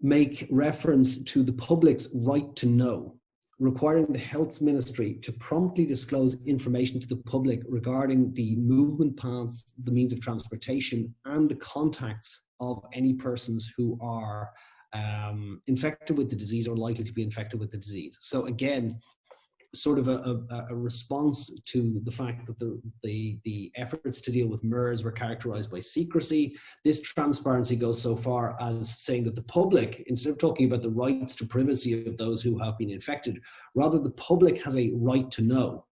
make reference to the public's right to know, requiring the Health Ministry to promptly disclose information to the public regarding the movement paths, the means of transportation, and the contacts of any persons who are infected with the disease or likely to be infected with the disease. So again, sort of a response to the fact that the efforts to deal with MERS were characterized by secrecy. This transparency goes so far as saying that the public, instead of talking about the rights to privacy of those who have been infected, rather the public has a right to know.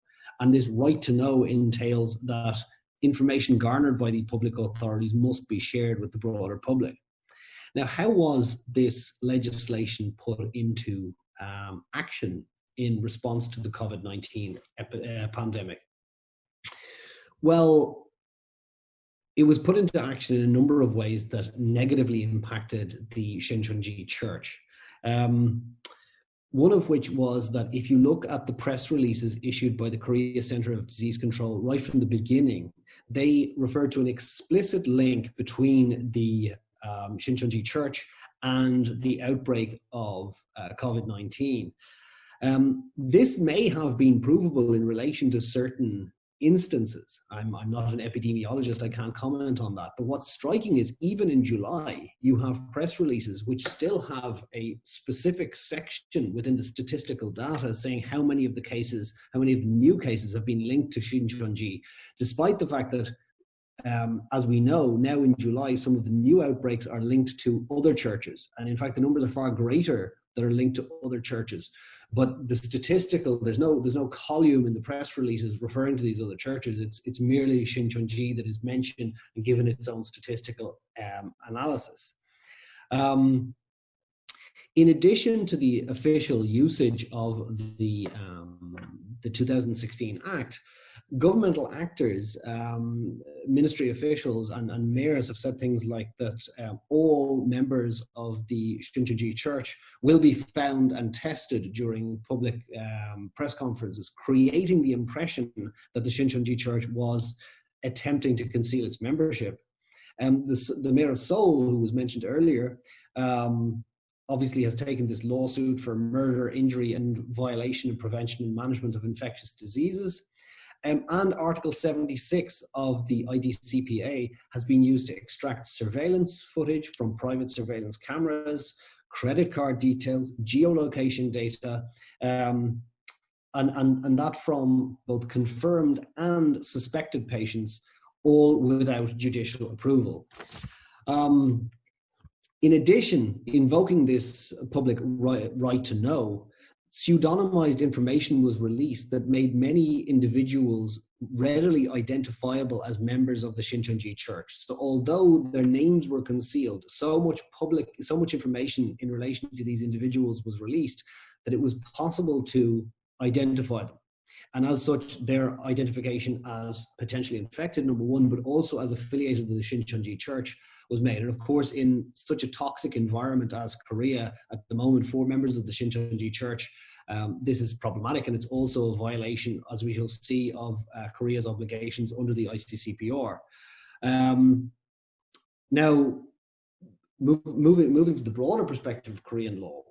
And this right to know entails that information garnered by the public authorities must be shared with the broader public. Now, how was this legislation put into action in response to the COVID-19 pandemic? Well, it was put into action in a number of ways that negatively impacted the Shincheonji church. One of which was that if you look at the press releases issued by the Korea Center of Disease Control right from the beginning, they referred to an explicit link between the Shincheonji church and the outbreak of COVID-19. This may have been provable in relation to certain instances. I'm not an epidemiologist, I can't comment on that. But what's striking is even in July, you have press releases which still have a specific section within the statistical data saying how many of the cases, how many of the new cases have been linked to Shincheonji, despite the fact that, as we know, now in July, some of the new outbreaks are linked to other churches. And in fact, the numbers are far greater that are linked to other churches. But the statistical, there's no column in the press releases referring to these other churches. It's merely Shincheonji that is mentioned and given its own statistical analysis. In addition to the official usage of the 2016 Act, governmental actors, ministry officials and mayors have said things like that all members of the Shincheonji church will be found and tested during public press conferences, creating the impression that the Shincheonji church was attempting to conceal its membership. The mayor of Seoul, who was mentioned earlier, obviously has taken this lawsuit for murder, injury, and violation of prevention and management of infectious diseases. And Article 76 of the IDCPA has been used to extract surveillance footage from private surveillance cameras, credit card details, geolocation data, and that from both confirmed and suspected patients, all without judicial approval. In addition, invoking this public right to know, pseudonymized information was released that made many individuals readily identifiable as members of the Shincheonji church. So although their names were concealed, so much information in relation to these individuals was released that it was possible to identify them. And as such, their identification as potentially infected, number one, but also as affiliated with the Shincheonji Church was made. And of course, in such a toxic environment as Korea, at the moment, 4 members of the Shincheonji Church, this is problematic, and it's also a violation, as we shall see, of Korea's obligations under the ICCPR. Now, moving to the broader perspective of Korean law,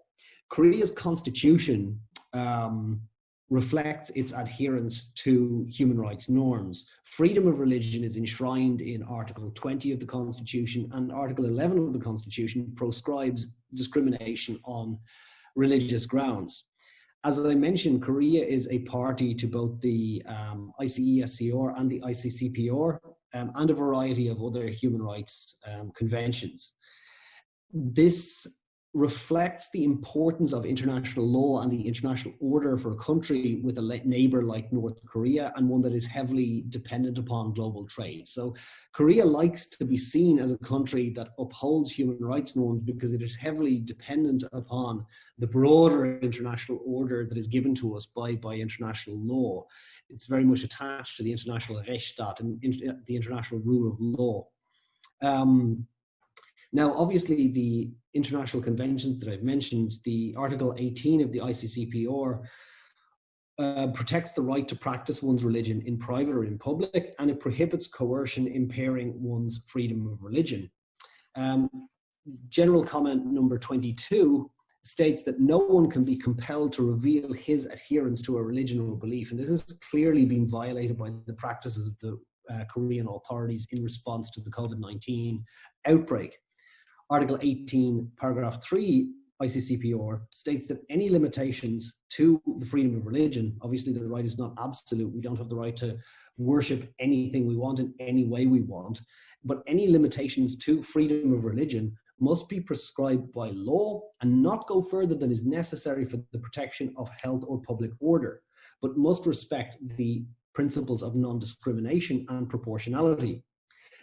Korea's constitution reflects its adherence to human rights norms. Freedom of religion is enshrined in Article 20 of the Constitution, and Article 11 of the Constitution proscribes discrimination on religious grounds. As I mentioned, Korea is a party to both the ICESCR and the ICCPR and a variety of other human rights conventions. This reflects the importance of international law and the international order for a country with a neighbor like North Korea, and one that is heavily dependent upon global trade. So Korea likes to be seen as a country that upholds human rights norms because it is heavily dependent upon the broader international order that is given to us by international law. It's very much attached to the international Rechtsstaat and the international rule of law. Now, obviously, the international conventions that I've mentioned, the Article 18 of the ICCPR protects the right to practice one's religion in private or in public, and it prohibits coercion impairing one's freedom of religion. General comment number 22 states that no one can be compelled to reveal his adherence to a religion or belief, and this has clearly been violated by the practices of the Korean authorities in response to the COVID-19 outbreak. Article 18, paragraph 3, ICCPR states that any limitations to the freedom of religion, obviously the right is not absolute, we don't have the right to worship anything we want in any way we want, but any limitations to freedom of religion must be prescribed by law and not go further than is necessary for the protection of health or public order, but must respect the principles of non-discrimination and proportionality.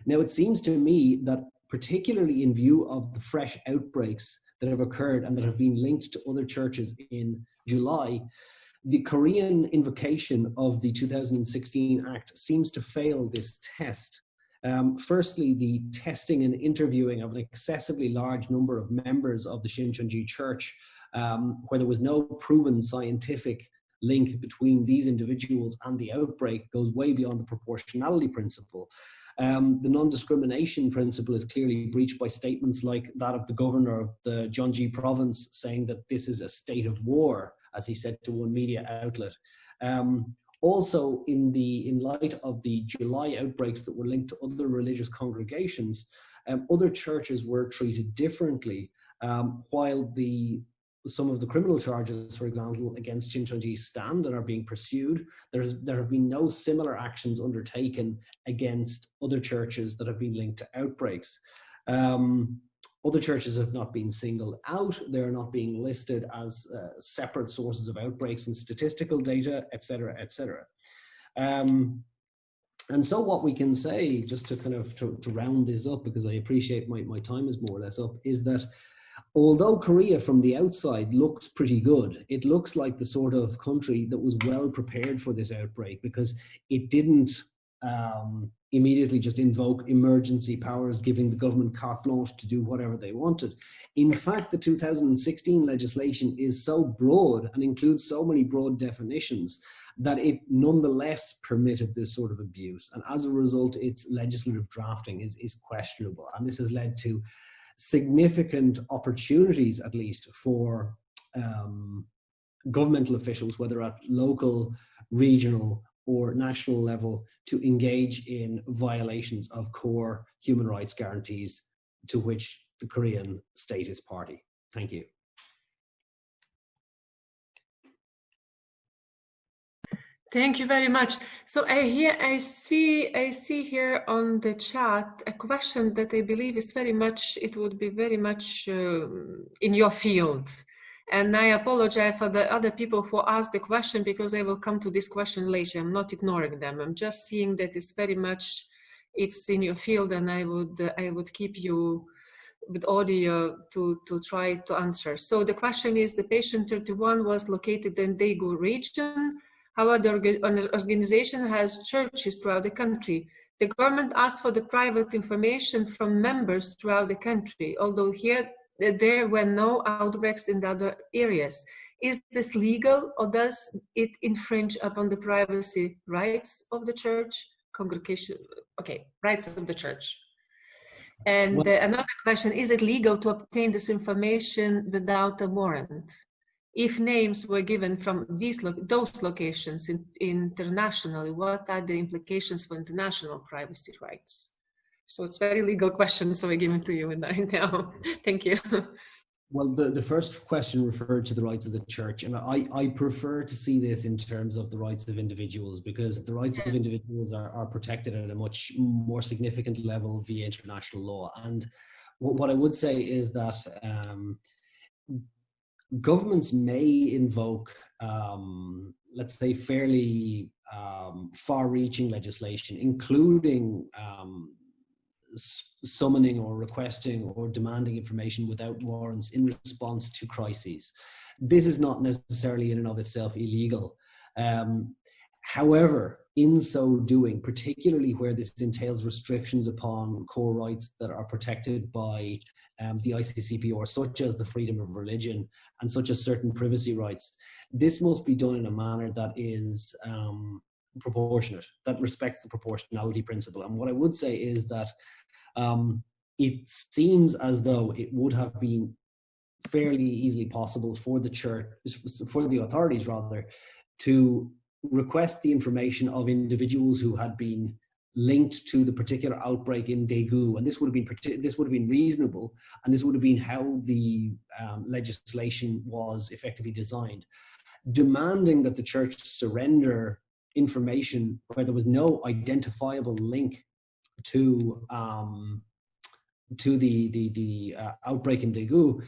Now, it seems to me that particularly in view of the fresh outbreaks that have occurred and that have been linked to other churches in July, the Korean invocation of the 2016 Act seems to fail this test. Firstly, the testing and interviewing of an excessively large number of members of the Sinchenji Church, where there was no proven scientific link between these individuals and the outbreak, goes way beyond the proportionality principle. The non-discrimination principle is clearly breached by statements like that of the governor of the Gyeonggi province, saying that this is a state of war, as he said to one media outlet. Also, in light of the July outbreaks that were linked to other religious congregations, other churches were treated differently, while some of the criminal charges, for example, against Shincheonji stand and are being pursued. There have been no similar actions undertaken against other churches that have been linked to outbreaks. Other churches have not been singled out. They're not being listed as separate sources of outbreaks and statistical data, etc., etc. And so what we can say, just to kind of to round this up, because I appreciate my time is more or less up, is that although Korea from the outside looks pretty good, it looks like the sort of country that was well prepared for this outbreak, because it didn't immediately just invoke emergency powers, giving the government carte blanche to do whatever they wanted. In fact, the 2016 legislation is so broad and includes so many broad definitions that it nonetheless permitted this sort of abuse. And as a result, its legislative drafting is questionable. And this has led to significant opportunities, at least, for governmental officials, whether at local, regional, or national level, to engage in violations of core human rights guarantees to which the Korean state is party. Thank you. Thank you very much. So I see here on the chat a question that I believe is it would be very much in your field. And I apologize for the other people who asked the question, because I will come to this question later. I'm not ignoring them. I'm just seeing that it's in your field, and I would keep you with audio to try to answer. So the question is, the patient 31 was located in Daegu region. However, the organization has churches throughout the country. The government asked for the private information from members throughout the country, although there were no outbreaks in the other areas. Is this legal, or does it infringe upon the privacy rights of the church? Congregation, okay, rights of the church. And another question, is it legal to obtain this information without a warrant? If names were given from those locations internationally, what are the implications for international privacy rights? So it's a very legal question, so I give it to you right now. Thank you. Well, the first question referred to the rights of the church, and I prefer to see this in terms of the rights of individuals, because the rights of individuals are protected at a much more significant level via international law. And what I would say is that governments may invoke, let's say, fairly far-reaching legislation, including summoning or requesting or demanding information without warrants in response to crises. This is not necessarily in and of itself illegal. However, in so doing, particularly where this entails restrictions upon core rights that are protected by the ICCPR, such as the freedom of religion and such as certain privacy rights, this must be done in a manner that is proportionate, that respects the proportionality principle. And what I would say is that it seems as though it would have been fairly easily possible for the church, for the authorities rather, to request the information of individuals who had been linked to the particular outbreak in Daegu, and this would have been reasonable, and this would have been how the legislation was effectively designed, demanding that the church surrender information where there was no identifiable link to the outbreak in Daegu.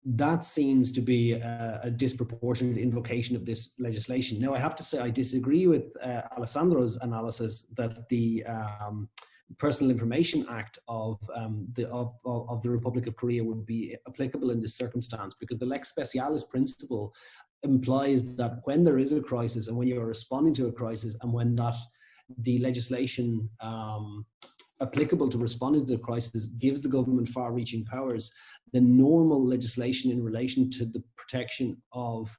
That seems to be a disproportionate invocation of this legislation. Now, I have to say I disagree with Alessandro's analysis that the Personal Information Act of the Republic of Korea would be applicable in this circumstance, because the lex specialis principle implies that when there is a crisis and when you are responding to a crisis, and when the legislation applicable to responding to the crisis gives the government far-reaching powers, the normal legislation in relation to the protection of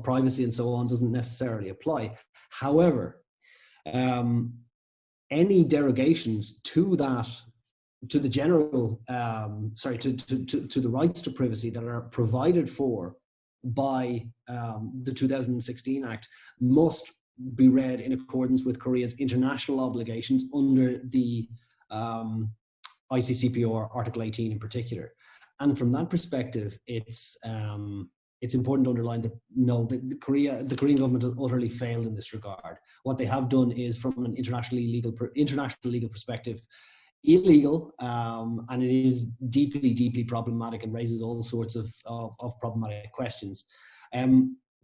privacy and so on doesn't necessarily apply. However, any derogations to that, to the general, to the rights to privacy that are provided for by the 2016 Act must be read in accordance with Korea's international obligations under the ICCPR Article 18 in particular. And from that perspective, it's important to underline that the Korean government has utterly failed in this regard. What they have done is, from an international legal perspective, illegal, and it is deeply, deeply problematic and raises all sorts of problematic questions.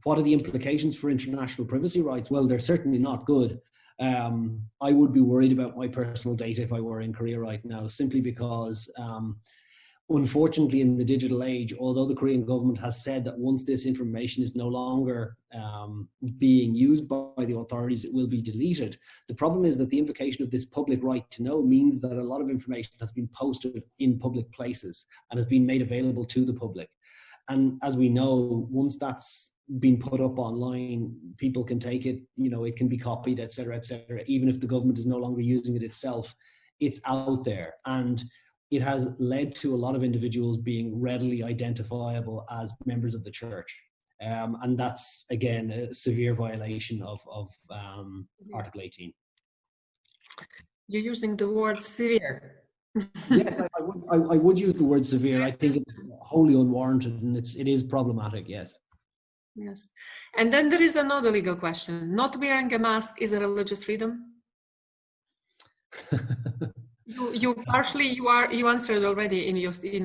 What are the implications for international privacy rights? Well, they're certainly not good. I would be worried about my personal data if I were in Korea right now, simply because, unfortunately, in the digital age, although the Korean government has said that once this information is no longer being used by the authorities, it will be deleted. The problem is that the invocation of this public right to know means that a lot of information has been posted in public places and has been made available to the public. And as we know, once that's been put up online, people can take it, it can be copied, etc., etc. Even if the government is no longer using it itself, it's out there. And it has led to a lot of individuals being readily identifiable as members of the church. And that's, again, a severe violation of Article 18. You're using the word severe. Yes, I would use the word severe. I think it's wholly unwarranted, and it is problematic, yes. Yes. And then there is another legal question. Not wearing a mask is a religious freedom? You answered already in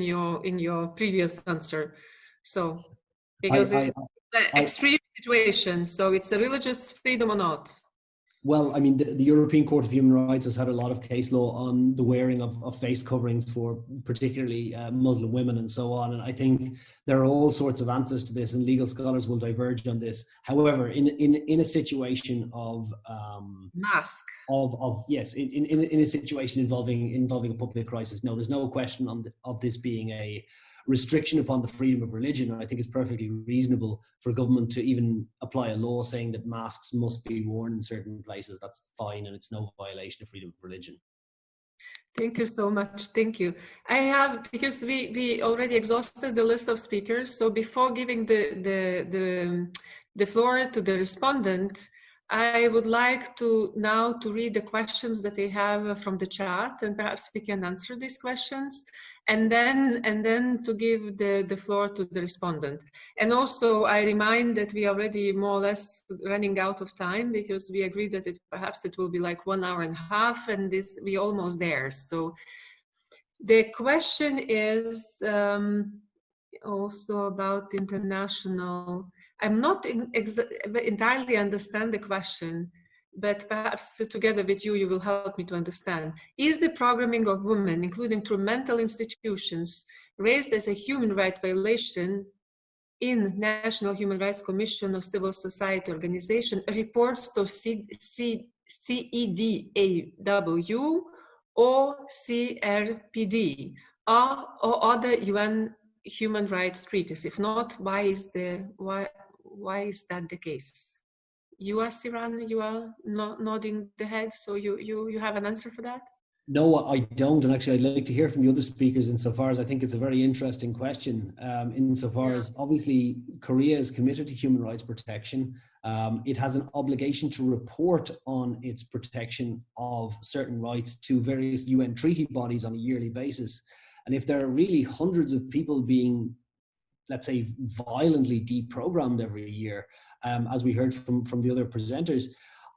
your previous answer. So because it's an extreme situation, so it's a religious freedom or not? Well, I mean, the European Court of Human Rights has had a lot of case law on the wearing of face coverings for particularly Muslim women and so on. And I think there are all sorts of answers to this, and legal scholars will diverge on this. However, in a situation of mask, yes, in a situation involving a public crisis, no, there's no question of this being a restriction upon the freedom of religion. And I think it's perfectly reasonable for government to even apply a law saying that masks must be worn in certain places. That's fine, and it's no violation of freedom of religion. Thank you so much. Thank you. I have, because we already exhausted the list of speakers. So before giving the floor to the respondent, I would like to now to read the questions that they have from the chat, and perhaps we can answer these questions, and then to give the floor to the respondent. And also I remind that we are already more or less running out of time, because we agreed that perhaps it will be like 1.5 hours, and we almost there. So the question is also about international. I'm not entirely understand the question, but perhaps together with you, you will help me to understand. Is the programming of women, including through mental institutions, raised as a human rights violation in National Human Rights Commission of Civil Society Organization reports to CEDAW or CRPD or other UN human rights treaties? If not, why is that the case? You are Ciarán, you are nodding the head, so you have an answer for that? No, I don't, and actually I'd like to hear from the other speakers insofar as I think it's a very interesting question, insofar as obviously Korea is committed to human rights protection. It has an obligation to report on its protection of certain rights to various UN treaty bodies on a yearly basis. And if there are really hundreds of people being, let's say, violently deprogrammed every year, as we heard from the other presenters,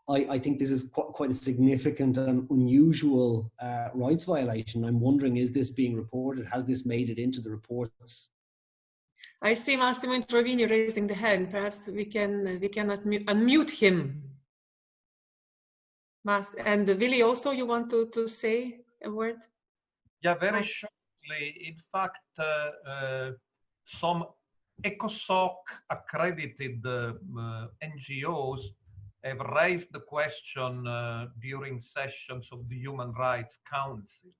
I think this is quite a significant and unusual rights violation. I'm wondering, is this being reported? Has this made it into the reports? I see Massimo Introvigne raising the hand. Perhaps we can unmute him. And Willy, also you want to say a word? Yeah, very shortly. In fact, some ECOSOC accredited NGOs have raised the question during sessions of the Human Rights Council.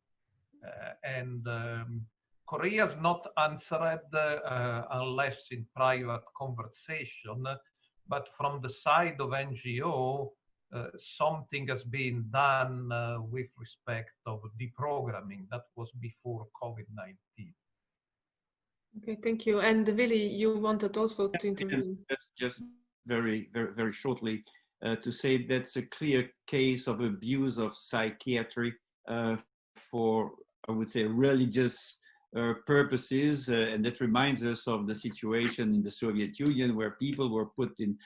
And Korea has not answered unless in private conversation, but from the side of NGO, something has been done with respect of deprogramming. That was before COVID-19. Okay, thank you. And Willy, you wanted also to intervene. Just very shortly to say that's a clear case of abuse of psychiatry for, I would say, religious purposes, and that reminds us of the situation in the Soviet Union where people were put in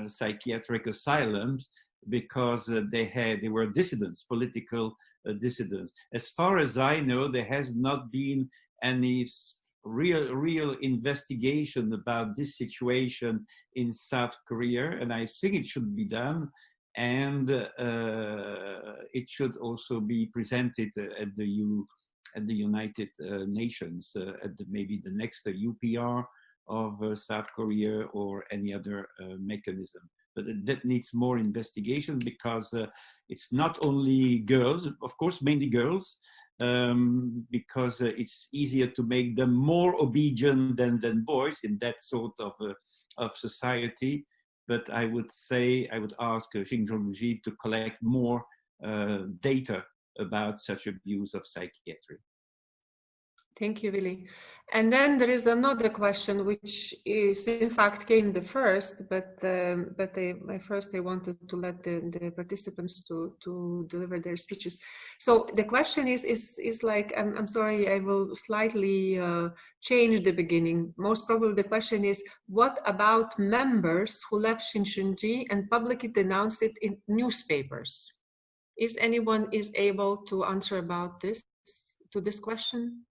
psychiatric asylums because they were dissidents, political dissidents. As far as I know, there has not been any real investigation about this situation in South Korea, and I think it should be done, and it should also be presented at the United Nations, at maybe the next UPR of South Korea or any other mechanism. But that needs more investigation, because it's not only girls, of course, mainly girls, because it's easier to make them more obedient than boys in that sort of society. But I would ask Shincheonji to collect more data about such abuse of psychiatry. Thank you, Willy. And then there is another question, which is in fact came the first, but first I wanted to let the participants to deliver their speeches. So the question is like, I'm sorry, I will slightly change the beginning. Most probably the question is, what about members who left Sinchenji and publicly denounced it in newspapers? Is anyone able to answer about this, to this question?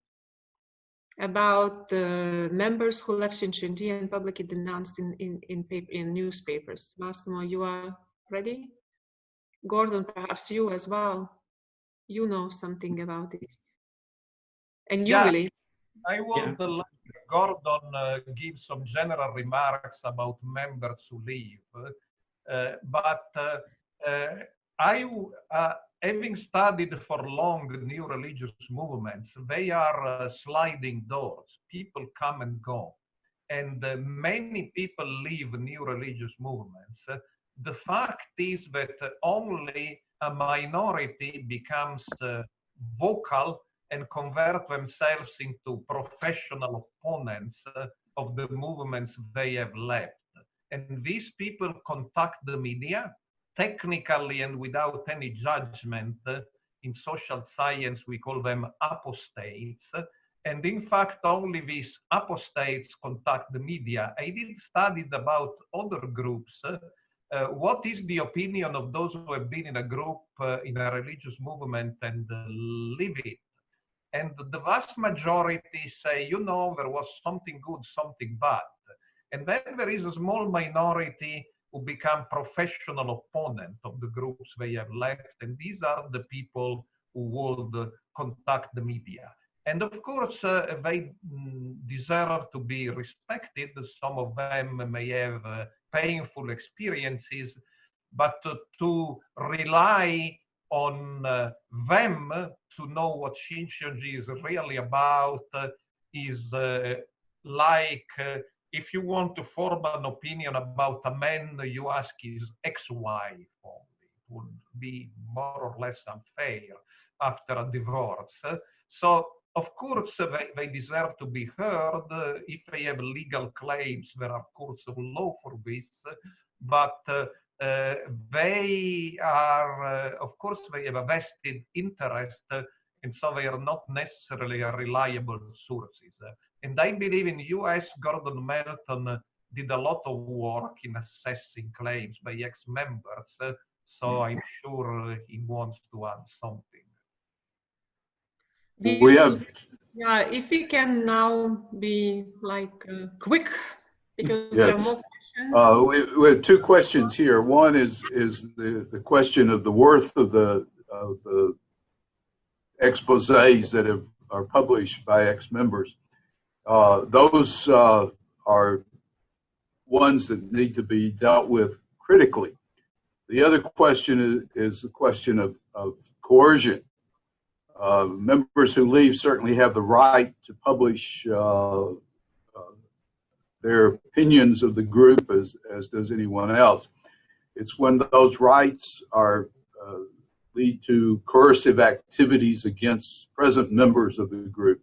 About members who left Sinchenji and publicly denounced in newspapers. Massimo, you are ready? Gordon, perhaps you as well. You know something about it. And you, Willy. I will let Gordon give some general remarks about members who leave. Having studied for long new religious movements, they are sliding doors. People come and go. And many people leave new religious movements. The fact is that only a minority becomes vocal and convert themselves into professional opponents of the movements they have left. And these people contact the media technically and without any judgment. In social science, we call them apostates. And in fact, only these apostates contact the media. I did study about other groups. What is the opinion of those who have been in a group, in a religious movement and leave it? And the vast majority say, you know, there was something good, something bad. And then there is a small minority who become professional opponent of the groups they have left. And these are the people who would contact the media. And of course, they deserve to be respected. Some of them may have painful experiences, but to rely on them to know what Shincheonji is really about is like if you want to form an opinion about a man, you ask his ex-wife only. It would be more or less unfair after a divorce. So, of course, they deserve to be heard. If they have legal claims, there are courts of law for this. But they are, of course, they have a vested interest, and so they are not necessarily a reliable sources. And I believe in US, Gordon Melton did a lot of work in assessing claims by ex-members, so I'm sure he wants to add something. We have, yeah, if we can now be like quick, because there are more questions. we have two questions here. One is the question of the worth of the exposés that are published by ex-members. Those are ones that need to be dealt with critically. The other question is the question of coercion. Members who leave certainly have the right to publish their opinions of the group as does anyone else. It's when those rights are lead to coercive activities against present members of the group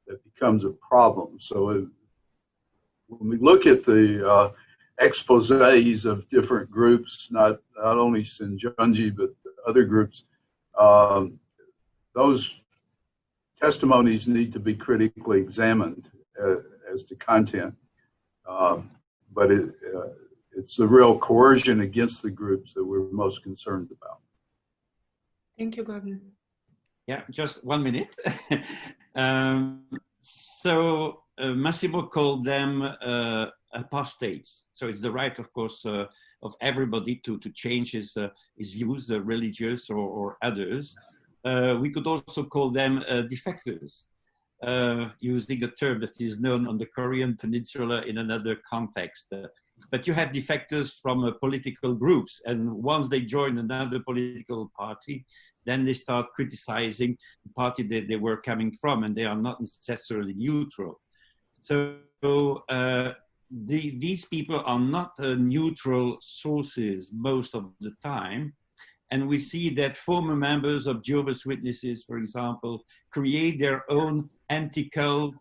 that becomes a problem. So when we look at the exposés of different groups, not only Cinchenji, but other groups, those testimonies need to be critically examined as to content. But it's the real coercion against the groups that we're most concerned about. Thank you, Gordon. Yeah, just 1 minute. Massimo called them apostates. So it's the right, of course, of everybody to change his views, religious or others. We could also call them defectors, using a term that is known on the Korean Peninsula in another context. But you have defectors from political groups, and once they join another political party, then they start criticizing the party that they were coming from, and they are not necessarily neutral. So these people are not neutral sources most of the time. And we see that former members of Jehovah's Witnesses, for example, create their own anti-cult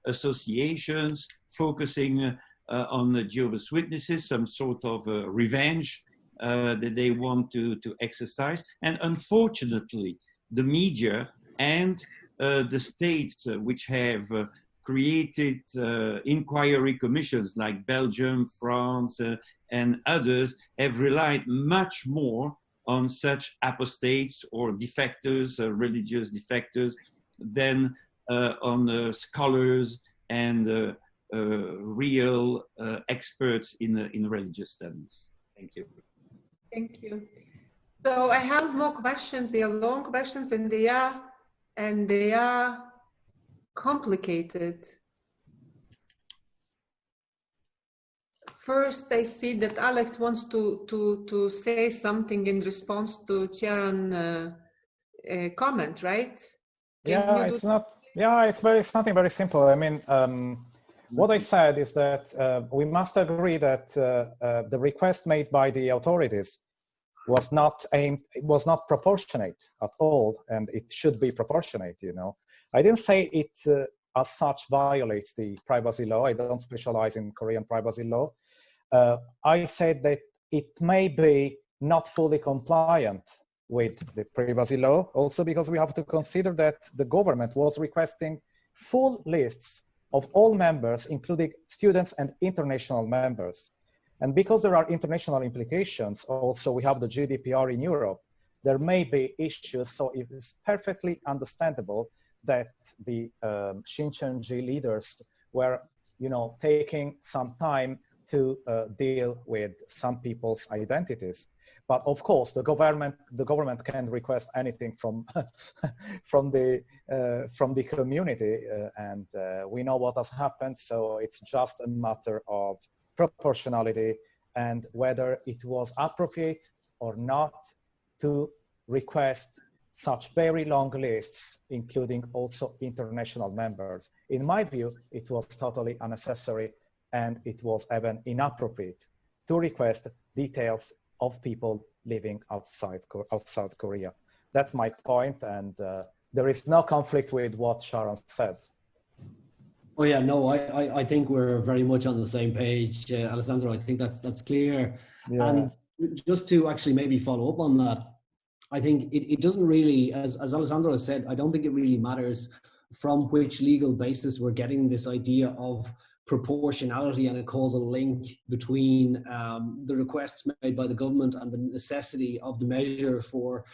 associations, focusing on the Jehovah's Witnesses, some sort of revenge that they want to exercise. And unfortunately, the media and the states which have created inquiry commissions like Belgium, France, and others have relied much more on such apostates or defectors, religious defectors, than on scholars and real experts in religious studies. Thank you. Thank you. So I have more questions. They are long questions, and they are complicated. First, I see that Alex wants to say something in response to Ciarán comment, right? It's something very simple. I mean, what I said is that we must agree that the request made by the authorities was not proportionate at all, and it should be proportionate, you know. I didn't say it as such violates the privacy law. I don't specialize in Korean privacy law. I said that it may be not fully compliant with the privacy law, also because we have to consider that the government was requesting full lists of all members, including students and international members. And because there are international implications, also we have the GDPR in Europe, there may be issues. So it is perfectly understandable that the Shincheonji leaders were, you know, taking some time to deal with some people's identities. But of course, the government can request anything from from the community, and we know what has happened. So it's just a matter of proportionality and whether it was appropriate or not to request such very long lists, including also international members. In my view, it was totally unnecessary, and it was even inappropriate to request details of people living outside Korea. That's my point, and there is no conflict with what Ciarán said. Oh yeah, no, I think we're very much on the same page, Alessandro. I think that's clear. Yeah. And just to actually maybe follow up on that, I think it doesn't really, as Alessandro has said, I don't think it really matters from which legal basis we're getting this idea of proportionality and a causal link between the requests made by the government and the necessity of the measure for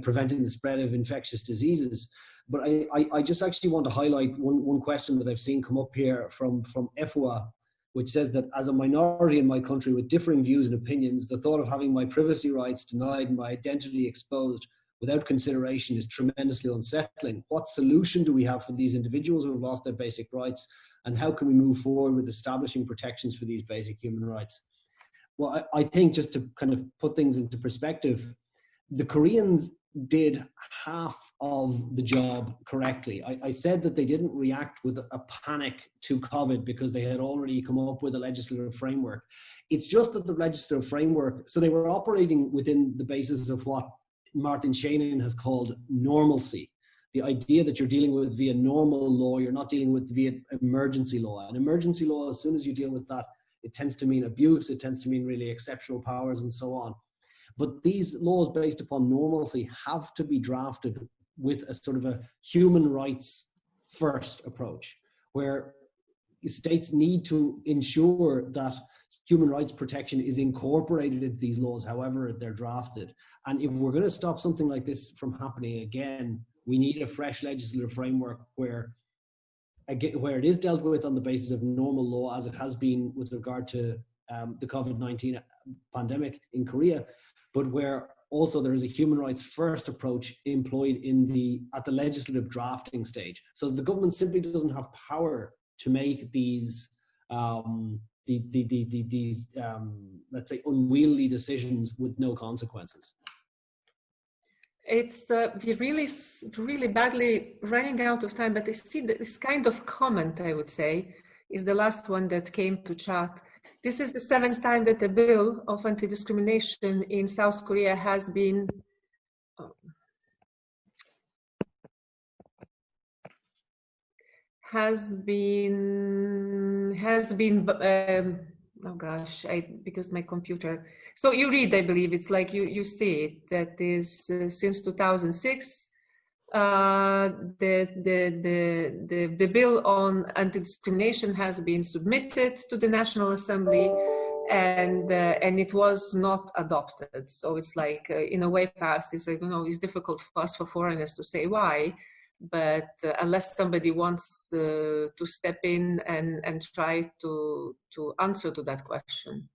preventing the spread of infectious diseases. But I just actually want to highlight one question that I've seen come up here from EFWA, which says that as a minority in my country with differing views and opinions, the thought of having my privacy rights denied and my identity exposed without consideration is tremendously unsettling. What solution do we have for these individuals who have lost their basic rights? And how can we move forward with establishing protections for these basic human rights? Well, I think just to kind of put things into perspective, the Koreans did half of the job correctly. I said that they didn't react with a panic to COVID because they had already come up with a legislative framework. It's just that the legislative framework, so they were operating within the basis of what Martin Scheinin has called normalcy. The idea that you're dealing with via normal law, you're not dealing with via emergency law. And emergency law, as soon as you deal with that, it tends to mean abuse, it tends to mean really exceptional powers and so on. But these laws based upon normalcy have to be drafted with a sort of a human rights first approach, where states need to ensure that human rights protection is incorporated into these laws, however they're drafted. And if we're going to stop something like this from happening again, we need a fresh legislative framework where it is dealt with on the basis of normal law, as it has been with regard to the COVID-19 pandemic in Korea, but where also there is a human rights first approach employed at the legislative drafting stage. So the government simply doesn't have power to make these let's say unwieldy decisions with no consequences. It's we're really badly running out of time, but I see this kind of comment, I would say, is the last one that came to chat. This is the 7th time that a bill of anti-discrimination in South Korea has been oh gosh, because my computer. So you read, I believe, it's like you see it, that is since 2006, the bill on anti-discrimination has been submitted to the National Assembly, and it was not adopted. So it's like in a way, perhaps I don't know, it's difficult for us, for foreigners, to say why. But unless somebody wants to step in and try to answer to that question.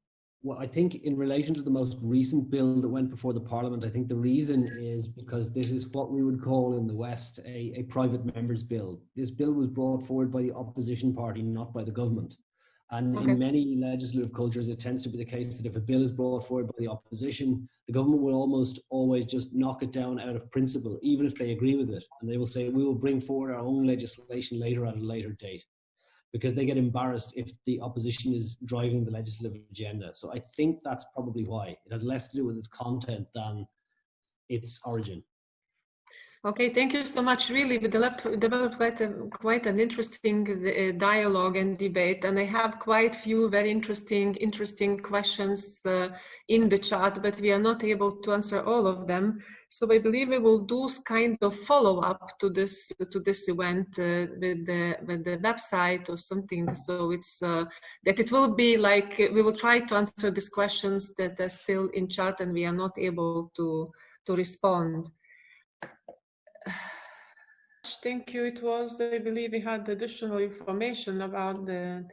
Well, I think in relation to the most recent bill that went before the Parliament, I think the reason is because this is what we would call in the West a private member's bill. This bill was brought forward by the opposition party, not by the government. And Okay. in many legislative cultures, it tends to be the case that if a bill is brought forward by the opposition, the government will almost always just knock it down out of principle, even if they agree with it. And they will say, we will bring forward our own legislation later at a later date, because they get embarrassed if the opposition is driving the legislative agenda. So I think that's probably why. It has less to do with its content than its origin. Okay, thank you so much. Really, we developed quite an interesting dialogue and debate, and I have quite few very interesting questions in the chat, but we are not able to answer all of them. So I believe we will do kind of follow-up to this event with the website or something. So it's that it will be like we will try to answer these questions that are still in chat and we are not able to respond. Thank you. It was, I believe, we had additional information about the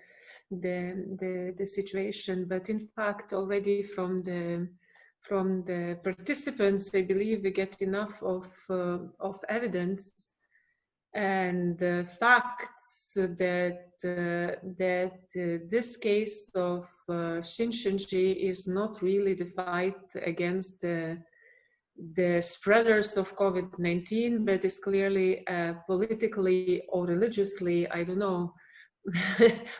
situation, but in fact, already from the participants, I believe we get enough of evidence and facts that this case of Shincheonji is not really the fight against the spreaders of COVID-19, but is clearly politically or religiously, I don't know,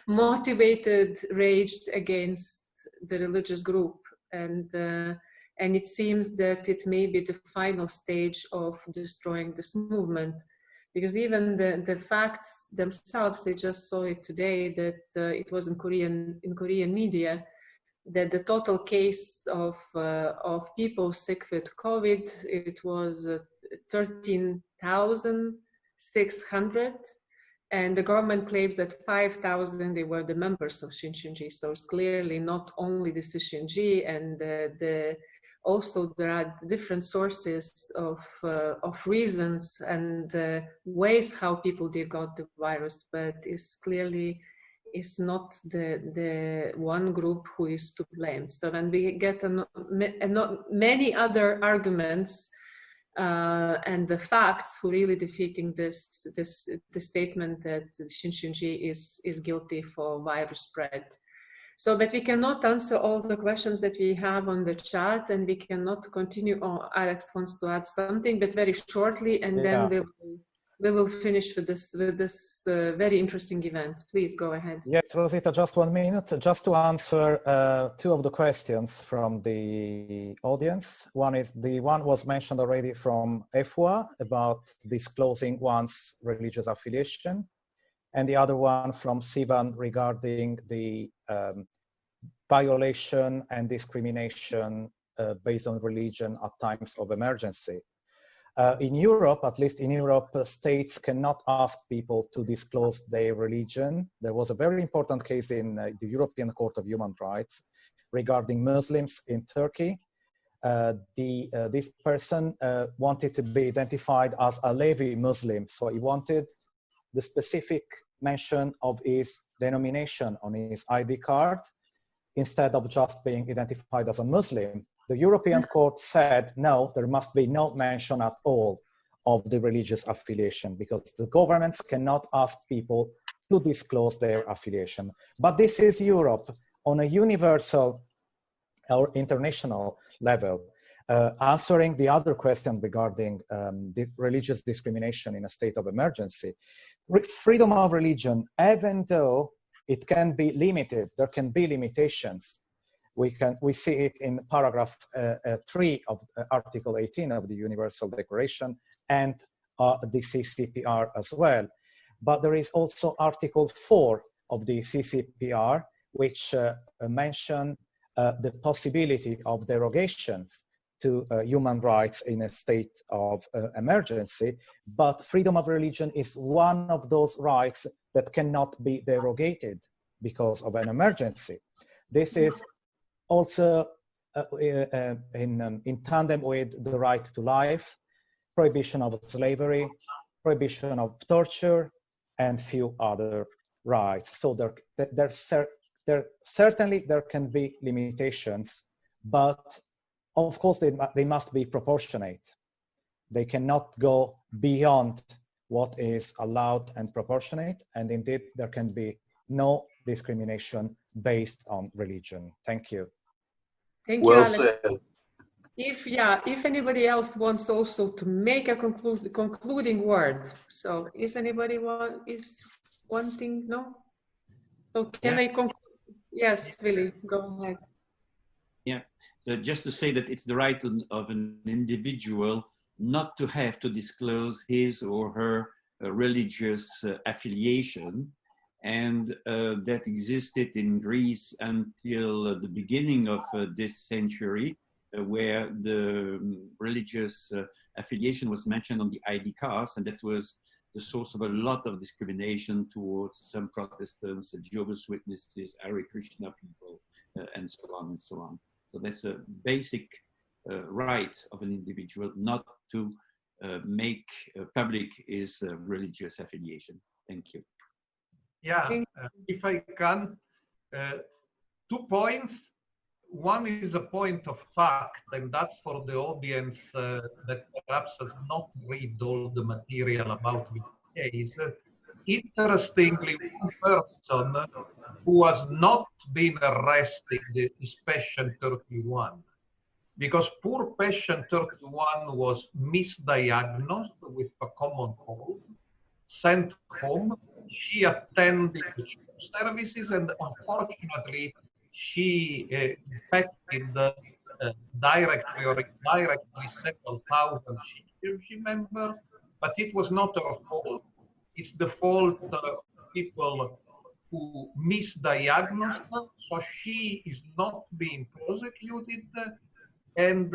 motivated rage against the religious group. And it seems that it may be the final stage of destroying this movement. Because even the facts themselves, I just saw it today, that it was in Korean media, that the total case of people sick with COVID, it was 13,600, and the government claims that 5,000 they were the members of Sinchenji. So it's clearly not only the Sinchenji, and also there are different sources of reasons and ways how people did got the virus, but it's clearly is not the one group who is to blame. So when we get many other arguments and the facts who really defeating the statement that Sinchenji is guilty for virus spread. So, but we cannot answer all the questions that we have on the chat, and we cannot continue. Oh, Alex wants to add something, but very shortly, and then we will finish with this very interesting event. Please go ahead. Yes, Rosita, just 1 minute, just to answer two of the questions from the audience. One was mentioned already from EFWA about disclosing one's religious affiliation, and the other one from Sivan regarding the violation and discrimination based on religion at times of emergency. In Europe, at least in Europe, states cannot ask people to disclose their religion. There was a very important case in the European Court of Human Rights regarding Muslims in Turkey. This person wanted to be identified as a Levi Muslim, so he wanted the specific mention of his denomination on his ID card instead of just being identified as a Muslim. The European Court said, no, there must be no mention at all of the religious affiliation, because the governments cannot ask people to disclose their affiliation. But this is Europe on a universal or international level. Answering the other question regarding the religious discrimination in a state of emergency, freedom of religion, even though it can be limited, there can be limitations. We see it in paragraph 3 of Article 18 of the Universal Declaration and the CCPR as well. But there is also Article 4 of the CCPR, which mention the possibility of derogations to human rights in a state of emergency. But freedom of religion is one of those rights that cannot be derogated because of an emergency. This is also in tandem with the right to life, prohibition of slavery, prohibition of torture, and few other rights. So there certainly there can be limitations, but of course they must be proportionate. They cannot go beyond what is allowed and proportionate, and indeed there can be no discrimination based on religion. Thank you. Thank you, Well Alex. said. If anybody else wants also to make a concluding word, so is anybody wanting? No. So can I conclude? Yes, Willy, go ahead. Yeah. So just to say that it's the right of an individual not to have to disclose his or her religious affiliation, and that existed in Greece until the beginning of this century, where the religious affiliation was mentioned on the ID cards, and that was the source of a lot of discrimination towards some Protestants, Jehovah's Witnesses, Hare Krishna people, and so on and so on. So that's a basic right of an individual not to make public his religious affiliation. Thank you. Yeah, if I can, 2 points. One is a point of fact, and that's for the audience that perhaps has not read all the material about the case. Interestingly, one person who has not been arrested is patient 31, because poor patient 31 was misdiagnosed with a common cold, sent home. She attended the church services, and unfortunately, she infected directly or indirectly several thousand Shincheonji members, but it was not her fault. It's the fault of people who misdiagnosed her, so she is not being prosecuted. And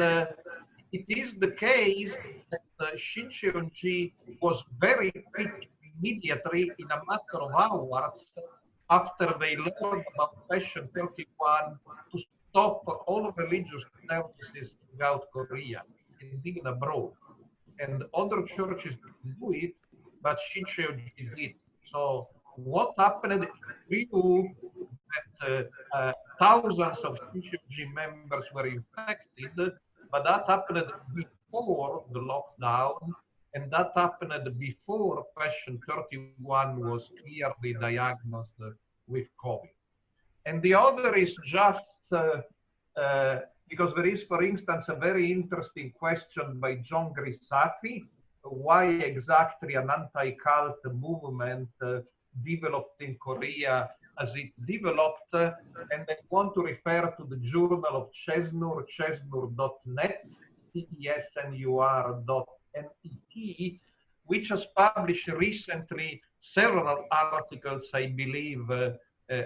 it is the case that Shincheonji was very quick immediately, in a matter of hours, after they learned about Passion 31, to stop all religious services throughout Korea and even abroad. And other churches didn't do it, but Shincheonji did. So what happened? We knew that thousands of Shincheonji members were infected, but that happened before the lockdown, and that happened before Passion 31 was clearly diagnosed with COVID. And the other is just because there is, for instance, a very interesting question by John Grisafi, why exactly an anti-cult movement developed in Korea as it developed, and I want to refer to the journal of Cesnur, cesnur.net, cesnur.net, which has published recently several articles, I believe,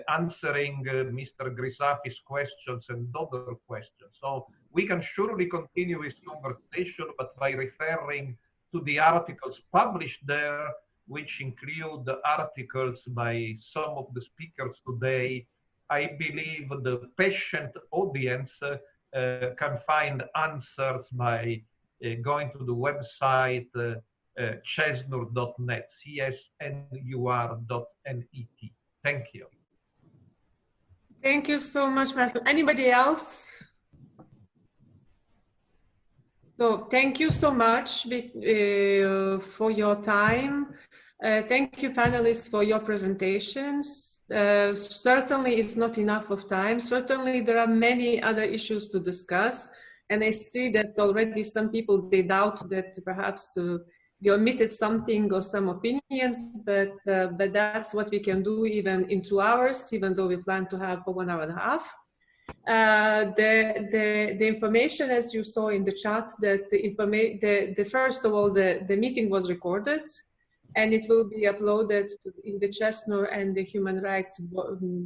answering Mr. Grisafi's questions and other questions. So we can surely continue this conversation, but by referring to the articles published there, which include the articles by some of the speakers today, I believe the patient audience can find answers by going to the website cesnur.net, cesnur.net. Thank you. Thank you so much, Master. Anybody else? So thank you so much for your time. Thank you, panelists, for your presentations. Certainly it's not enough of time. Certainly there are many other issues to discuss. And I see that already some people, they doubt that perhaps we omitted something or some opinions, but that's what we can do even in 2 hours, even though we plan to have for 1.5 hours. The information, as you saw in the chat, that first of all, the meeting was recorded, and it will be uploaded in the Cesnur and the Human Rights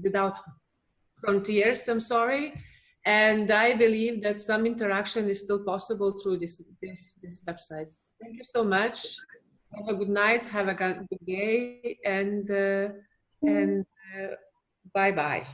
Without Frontiers, I'm sorry. And I believe that some interaction is still possible through this website. Thank you so much. Have a good night, have a good day, and bye-bye.